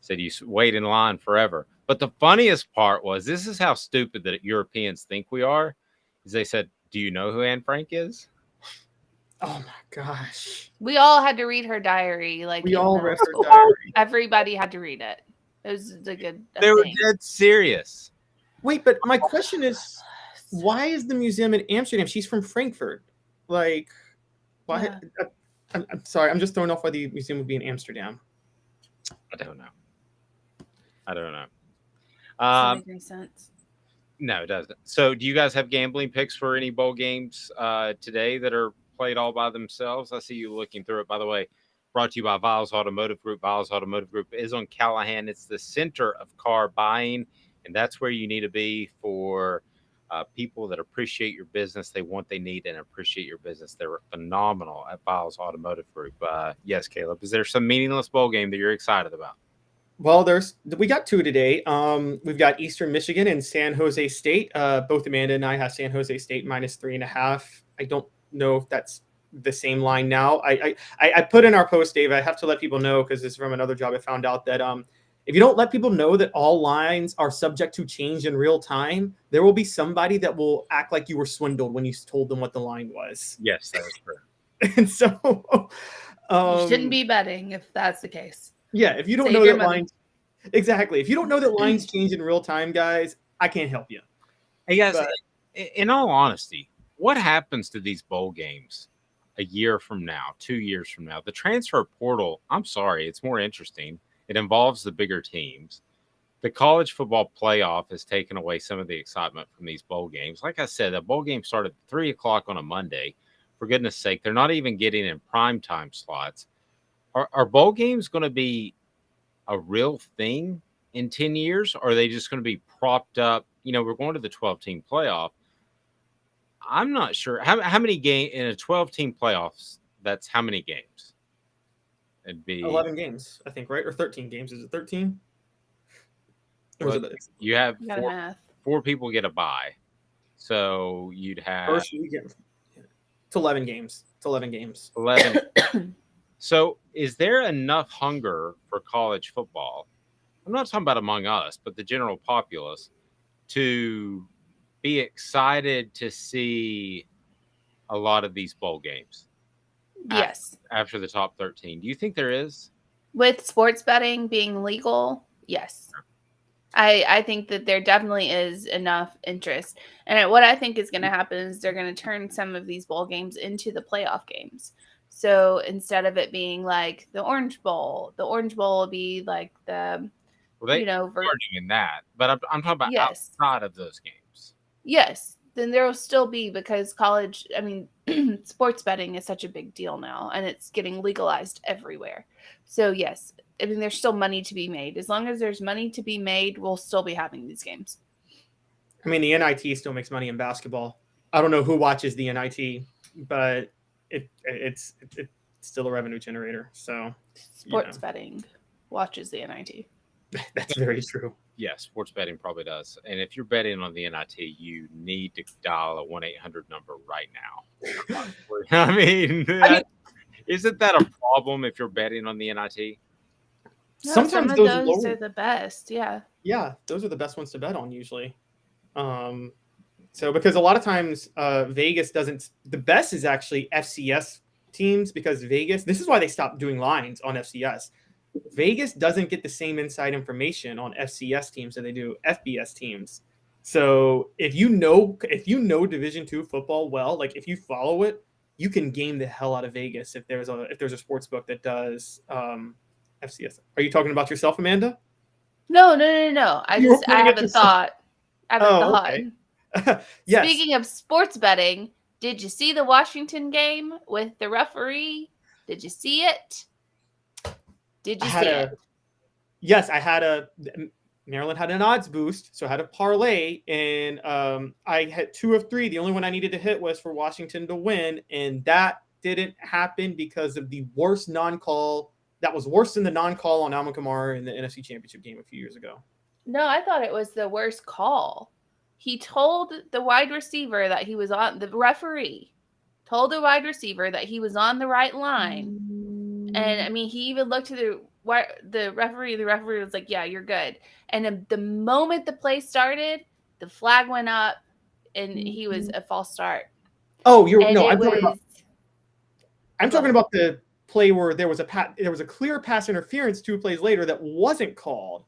Said you wait in line forever. But the funniest part was, this is how stupid that Europeans think we are. Is they said, "Do you know who Anne Frank is?" Oh my gosh! We all had to read her diary. Like, We in all middle read her school. diary. Everybody had to read it. It was a good. They were thing. dead serious. Wait, but my question is, why is the museum in Amsterdam? She's from Frankfurt. Like, why? Yeah. I'm sorry. I'm just thrown off why the museum would be in Amsterdam. I don't know. Doesn't make any sense. No, it doesn't. So do you guys have gambling picks for any bowl games today that are played all by themselves? I see you looking through it. By the way, brought to you by Vols Automotive Group. Vols Automotive Group is on Callahan. It's the center of car buying, and that's where you need to be for people that appreciate your business. They want, they need, and appreciate your business. They're phenomenal at Vols Automotive Group. Yes, Caleb, is there some meaningless bowl game that you're excited about? Well, we got two today. We've got Eastern Michigan and San Jose State. Both Amanda and I have San Jose State -3.5. I don't know if that's the same line now. I put in our post, Dave. I have to let people know, because this is from another job. I found out that if you don't let people know that all lines are subject to change in real time, there will be somebody that will act like you were swindled when you told them what the line was. Yes, that is true. And so You shouldn't be betting if that's the case. Yeah, if you don't know that lines, exactly. If you don't know that lines change in real time, guys, I can't help you. Hey guys, in all honesty, what happens to these bowl games a year from now, 2 years from now? The transfer portal, I'm sorry, it's more interesting. It involves the bigger teams. The college football playoff has taken away some of the excitement from these bowl games. Like I said, the bowl game started at 3 o'clock on a Monday. For goodness sake, they're not even getting in primetime slots. Are bowl games going to be a real thing in 10 years? Or are they just going to be propped up? You know, we're going to the 12-team playoff. I'm not sure. How many games in a 12-team playoffs? That's how many games? It'd be 11 games, I think, right? Or 13 games. Is it 13? Well, you have You got math. four people get a bye. So you'd have First weekend. It's 11 games. It's 11 games. 11. So is there enough hunger for college football? I'm not talking about among us, but the general populace, to be excited to see a lot of these bowl games? Yes. After the top 13. Do you think there is? With sports betting being legal, yes. I think that there definitely is enough interest. And what I think is going to happen is they're going to turn some of these bowl games into the playoff games. So instead of it being like the Orange Bowl will be like the, Well, they are doing that. But I'm talking about outside of those games. Yes. Then there will still be, because sports betting is such a big deal now, and it's getting legalized everywhere. So yes, I mean, there's still money to be made. As long as there's money to be made, we'll still be having these games. I mean, the NIT still makes money in basketball. I don't know who watches the NIT, but it's still a revenue generator. So Sports betting watches the NIT. That's very true. Yeah, sports betting probably does. And if you're betting on the NIT, you need to dial a 1-800 number right now. I mean, isn't that a problem if you're betting on the NIT? No, Sometimes some of those those lower- are the best. Yeah. Yeah, those are the best ones to bet on usually. So because a lot of times Vegas doesn't. The best is actually FCS teams because Vegas. This is why they stopped doing lines on FCS. Vegas doesn't get the same inside information on FCS teams that they do FBS teams. So if you know Division II football well, like if you follow it, you can game the hell out of Vegas if there's a sports book that does FCS. Are you talking about yourself, Amanda? No. I You were have pointing at a yourself. thought. Okay. Yes. Speaking of sports betting, did you see the Washington game with the referee? Did you see it? Did you see it? Yes, I had Maryland had an odds boost, so I had a parlay, and I had 2 of 3. The only one I needed to hit was for Washington to win, and that didn't happen because of the worst non-call. That was worse than the non-call on Alvin Kamara in the NFC Championship game a few years ago. No, I thought it was the worst call. He told the wide receiver that he was on. The referee told the wide receiver that he was on the right line, and I mean, he even looked to the referee. The referee was like, "Yeah, you're good." And the moment the play started, the flag went up, and he was a false start. Oh, I'm talking about the play where there was a clear pass interference 2 plays later that wasn't called,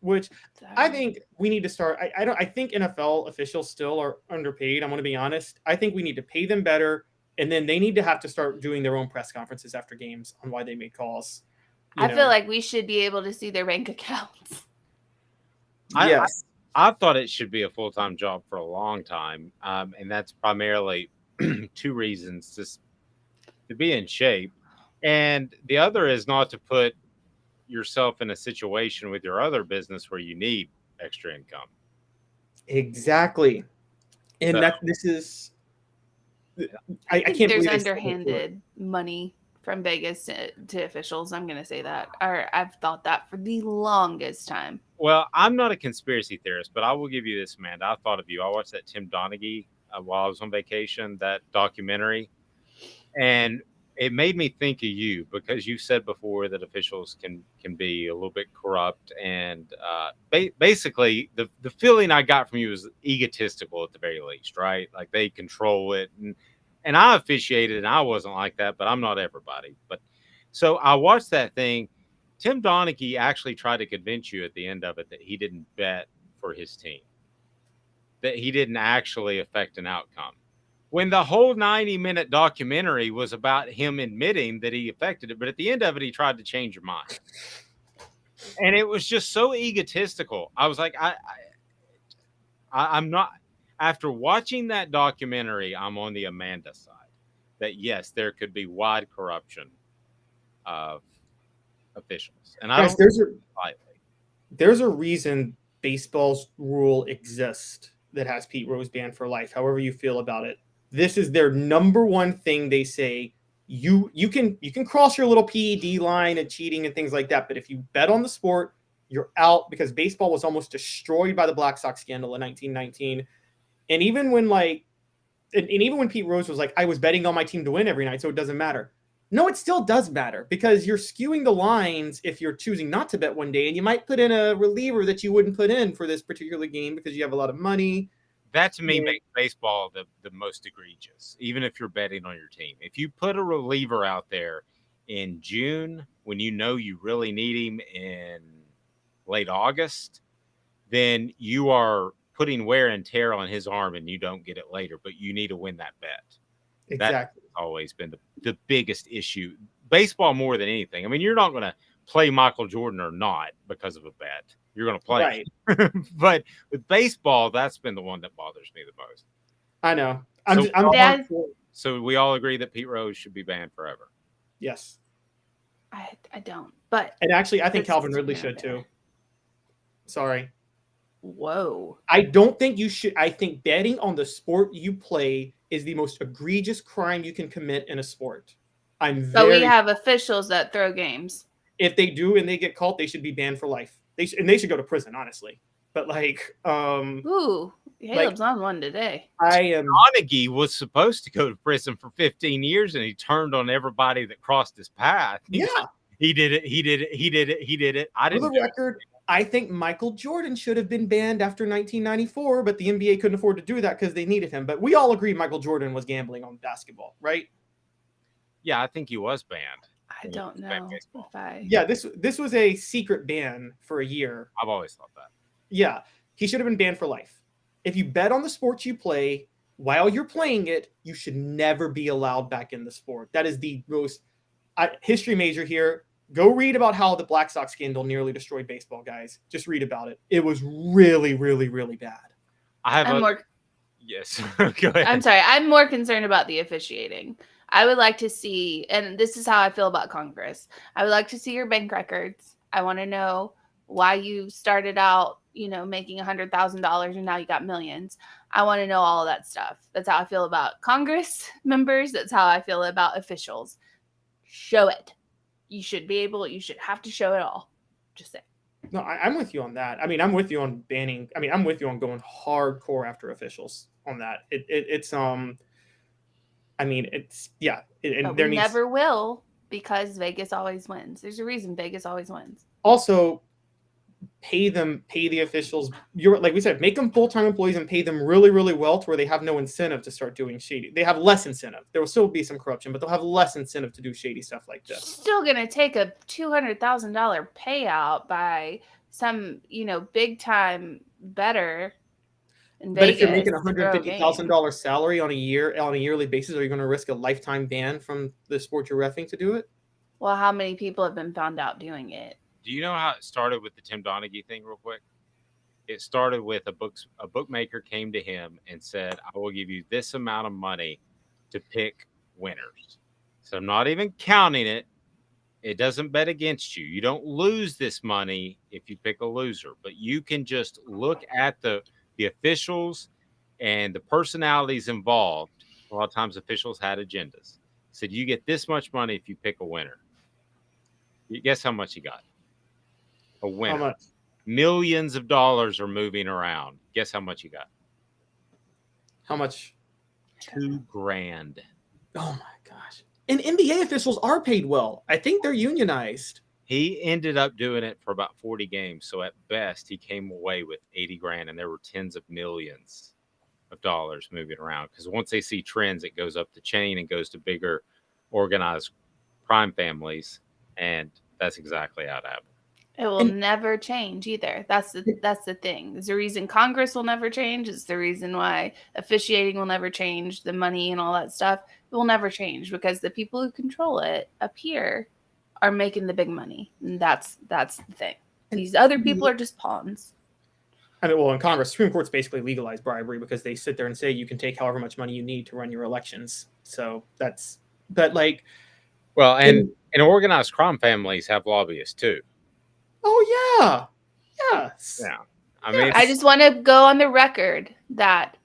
which I think we need to start. I think NFL officials still are underpaid. I'm going to be honest. I think we need to pay them better, and then they need to have to start doing their own press conferences after games on why they made calls. I feel like we should be able to see their bank accounts. Yes. I thought it should be a full-time job for a long time, and that's primarily 2 reasons: just to be in shape, and the other is not to put yourself in a situation with your other business where you need extra income. Exactly, and this is. I can't There's believe underhanded money from Vegas to officials. I'm going to say that. Or I've thought that for the longest time. Well, I'm not a conspiracy theorist, but I will give you this, Amanda. I thought of you. I watched that Tim Donaghy while I was on vacation, that documentary, and it made me think of you because you said before that officials can be a little bit corrupt, and basically the feeling I got from you was egotistical at the very least, right? Like they control it, and I officiated and I wasn't like that, but I'm not everybody. But so I watched that thing. Tim Donaghy actually tried to convince you at the end of it that he didn't bet for his team, that he didn't actually affect an outcome, when the whole 90-minute documentary was about him admitting that he affected it. But at the end of it, he tried to change your mind. And it was just so egotistical. I was like, I'm not. After watching that documentary, I'm on the Amanda side. That, yes, there could be wide corruption of officials. And I Guys, don't there's a reason baseball's rule exists that has Pete Rose banned for life, however you feel about it. This is their number one thing. They say you can cross your little PED line and cheating and things like that, but if you bet on the sport, you're out, because baseball was almost destroyed by the Black Sox scandal in 1919. And even when Pete Rose was like, I was betting on my team to win every night, so it doesn't matter. No, it still does matter, because you're skewing the lines if you're choosing not to bet one day, and you might put in a reliever that you wouldn't put in for this particular game because you have a lot of money. That to me makes baseball the most egregious, even if you're betting on your team. If you put a reliever out there in June when you know you really need him in late August, then you are putting wear and tear on his arm and you don't get it later, but you need to win that bet. Exactly. That's always been the biggest issue. Baseball more than anything. I mean, you're not going to play Michael Jordan or not because of a bet. You're going to play. Right. But with baseball, that's been the one that bothers me the most. I know. So we all agree that Pete Rose should be banned forever. Yes. I don't. But and actually, I think Calvin Ridley should too. Sorry. Whoa. I don't think you should. I think betting on the sport you play is the most egregious crime you can commit in a sport. But we have officials that throw games. If they do and they get caught, they should be banned for life. They should go to prison, honestly. But Ooh, Caleb's on one today. Donaghy was supposed to go to prison for 15 years, and he turned on everybody that crossed his path. Yeah. He did it. I For didn't. the record, I think Michael Jordan should have been banned after 1994, but the NBA couldn't afford to do that because they needed him. But we all agree Michael Jordan was gambling on basketball, right? Yeah, I think he was banned. I don't know if I. Yeah, this was a secret ban for a year. I've always thought that. Yeah, he should have been banned for life. If you bet on the sports you play while you're playing it, you should never be allowed back in the sport. That is the most history major here. Go read about how the Black Sox scandal nearly destroyed baseball, guys. Just read about it. It was really, really, really bad. Yes. Go ahead. I'm sorry. I'm more concerned about the officiating. I would like to see, and this is how I feel about Congress. I would like to see your bank records. I want to know why you started out, making $100,000 and now you got millions. I want to know all of that stuff. That's how I feel about Congress members. That's how I feel about officials. Show it. You should have to show it all. Just say. No, I'm with you on that. I mean, I'm with you on banning. I mean, I'm with you on going hardcore after officials on that. We never will because Vegas always wins. There's a reason Vegas always wins. Also, pay the officials. Like we said, make them full-time employees and pay them really, really well to where they have no incentive to start doing shady. They have less incentive. There will still be some corruption, but they'll have less incentive to do shady stuff like this. Still gonna take a $200,000 payout by some, big time bettor. But if you're making $150,000 salary on a yearly basis, are you going to risk a lifetime ban from the sport you're reffing to do it? Well, how many people have been found out doing it? Do you know how it started with the Tim Donaghy thing real quick? It started with a bookmaker came to him and said, I will give you this amount of money to pick winners. So I'm not even counting it. It doesn't bet against you. You don't lose this money if you pick a loser, but you can just look at the officials and the personalities involved. A lot of times officials had agendas. Said, you get this much money if you pick a winner. You guess how much he got? A winner. How much? Millions of dollars are moving around. Guess how much he got? How much? $2,000. Oh my gosh. And NBA officials are paid well. I think they're unionized. He ended up doing it for about 40 games. So at best, he came away with $80,000, and there were tens of millions of dollars moving around. Because once they see trends, it goes up the chain and goes to bigger organized crime families. And that's exactly how it happened. It will never change either. That's the thing. There's a reason Congress will never change. It's the reason why officiating will never change. The money and all that stuff, it will never change because the people who control it up here are making the big money. And that's the thing. These other people are just pawns. I mean, well, in Congress, Supreme Court's basically legalized bribery because they sit there and say you can take however much money you need to run your elections. So well, and organized crime families have lobbyists too. Oh yeah. Yes. Yeah. I mean, I just want to go on the record that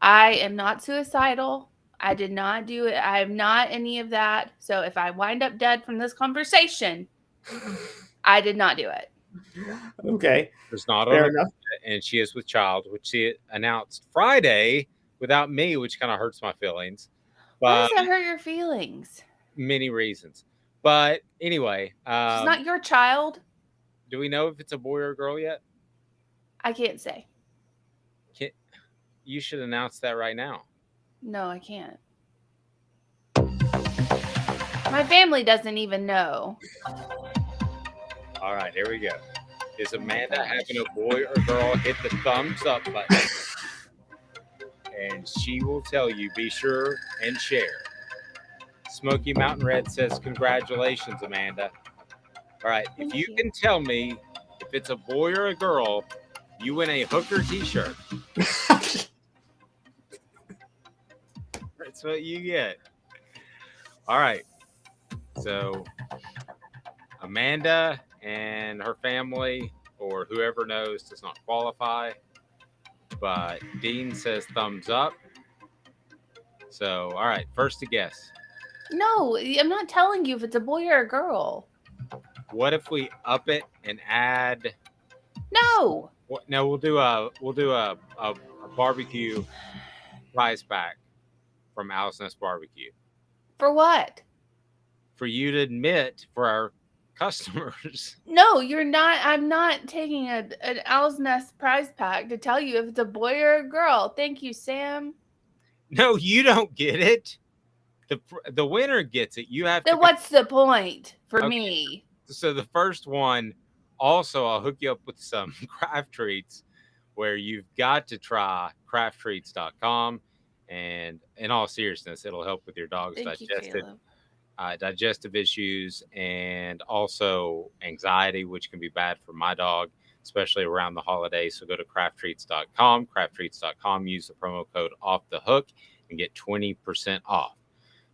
I am not suicidal. I did not do it. I am not any of that. So if I wind up dead from this conversation, I did not do it. Okay. It's not fair on enough. And she is with child, which she announced Friday without me, which kind of hurts my feelings. Why But does that hurt your feelings? many reasons. But anyway, She's not your child. do we know if it's a boy or a girl yet? I can't say. You should announce that right now. No, I can't. My family doesn't even know. All right, here we go. Is Amanda having a boy or girl? Hit the thumbs up button. And she will tell you, be sure and share. Smoky Mountain Red says, congratulations, Amanda. All right, if you can tell me if it's a boy or a girl, you win a Hooker t-shirt. That's what you get. All right. So Amanda and her family or whoever knows does not qualify. But Dean says thumbs up. So, all right, first to guess. No, I'm not telling you if it's a boy or a girl. What if we up it and add? No. No, we'll do a barbecue prize pack from Alice Nest Barbecue For what? for you to admit for our customers. No, you're not. I'm not taking an Owl's Nest prize pack to tell you if it's a boy or a girl. Thank you, Sam. No, you don't get it. The winner gets it. You have Then to. what's the point for Okay. me? So the first one, also, I'll hook you up with some craft treats where you've got to try crafttreats.com. And in all seriousness, it'll help with your dog's digestive issues and also anxiety, which can be bad for my dog, especially around the holidays. So go to crafttreats.com, crafttreats.com, use the promo code Off the Hook and get 20% off.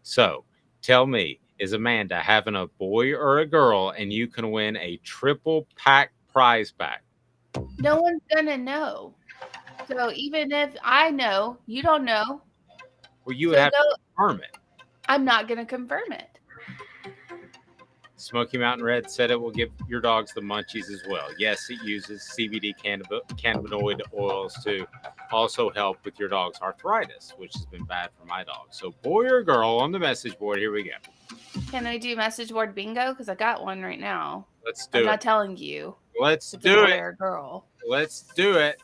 So tell me, is Amanda having a boy or a girl, and you can win a triple pack prize pack? No one's gonna know. So even if I know, you don't know. Well, you would have to confirm it. I'm not gonna confirm it. Smoky Mountain Red said it will give your dogs the munchies as well. Yes, it uses CBD cannabinoid oils to also help with your dog's arthritis, which has been bad for my dog. So boy or girl on the message board, here we go. Can we do message board bingo? Because I got one right now. Let's do it. I'm not telling you. Let's if it's do a boy it. Or a girl. Let's do it.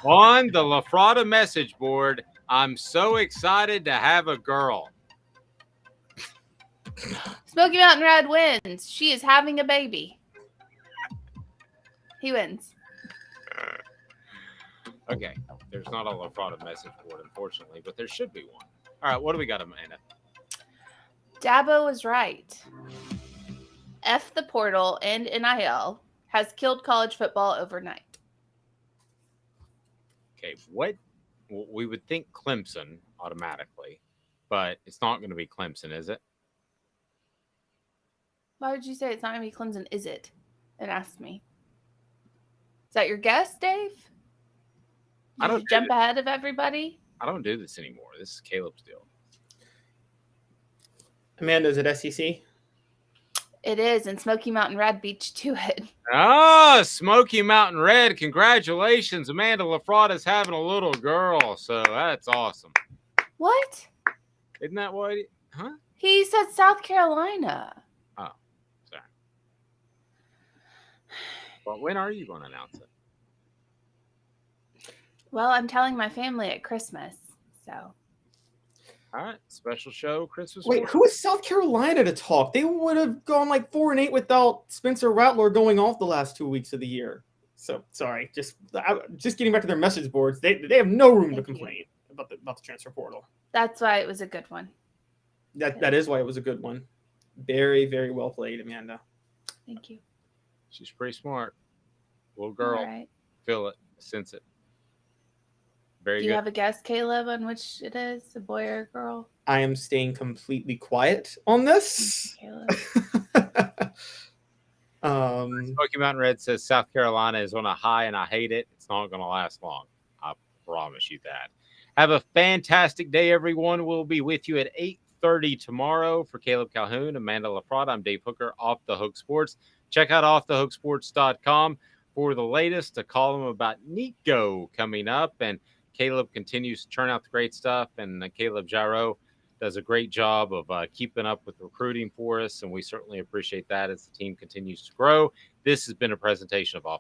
On the La Frada message board, I'm so excited to have a girl. Smoky Mountain Red wins. She is having a baby. He wins. Okay. There's not a La Frada message board, unfortunately, but there should be one. All right. What do we got, Amanda? Dabo was right. F the portal and NIL has killed college football overnight. Okay. What? We would think Clemson automatically, but it's not going to be Clemson, is it? Why would you say it's not going to be Clemson, is it? And ask me. Is that your guess, Dave? I don't jump ahead of everybody? I don't do this anymore. This is Caleb's deal. Amanda, is it SEC? It is, and Smoky Mountain Red beat you to it. Ah, Smoky Mountain Red. Congratulations. Amanda LaFrada's having a little girl, so that's awesome. What? Isn't that what? Huh? He said South Carolina. Oh, sorry. Well, when are you going to announce it? Well, I'm telling my family at Christmas, so. All right, special show, Christmas. Wait, who is South Carolina to talk? They would have gone like 4-8 without Spencer Rattler going off the last 2 weeks of the year. So sorry, just getting back to their message boards. They have no room to complain about the transfer portal. That's why it was a good one. That is why it was a good one. Very, very well played, Amanda. Thank you. She's pretty smart. Little girl. All right. Feel it, sense it. Very Do good. you have a guess, Caleb, on which it is, a boy or a girl? I am staying completely quiet on this. Smoky Mountain Red says South Carolina is on a high and I hate it. It's not going to last long. I promise you that. Have a fantastic day, everyone. We'll be with you at 8:30 tomorrow for Caleb Calhoun, Amanda LaFrada. I'm Dave Hooker, Off the Hook Sports. Check out offthehooksports.com for the latest, a column about Nico coming up. And Caleb continues to churn out the great stuff. And Caleb Giro does a great job of keeping up with recruiting for us. And we certainly appreciate that as the team continues to grow. This has been a presentation of Off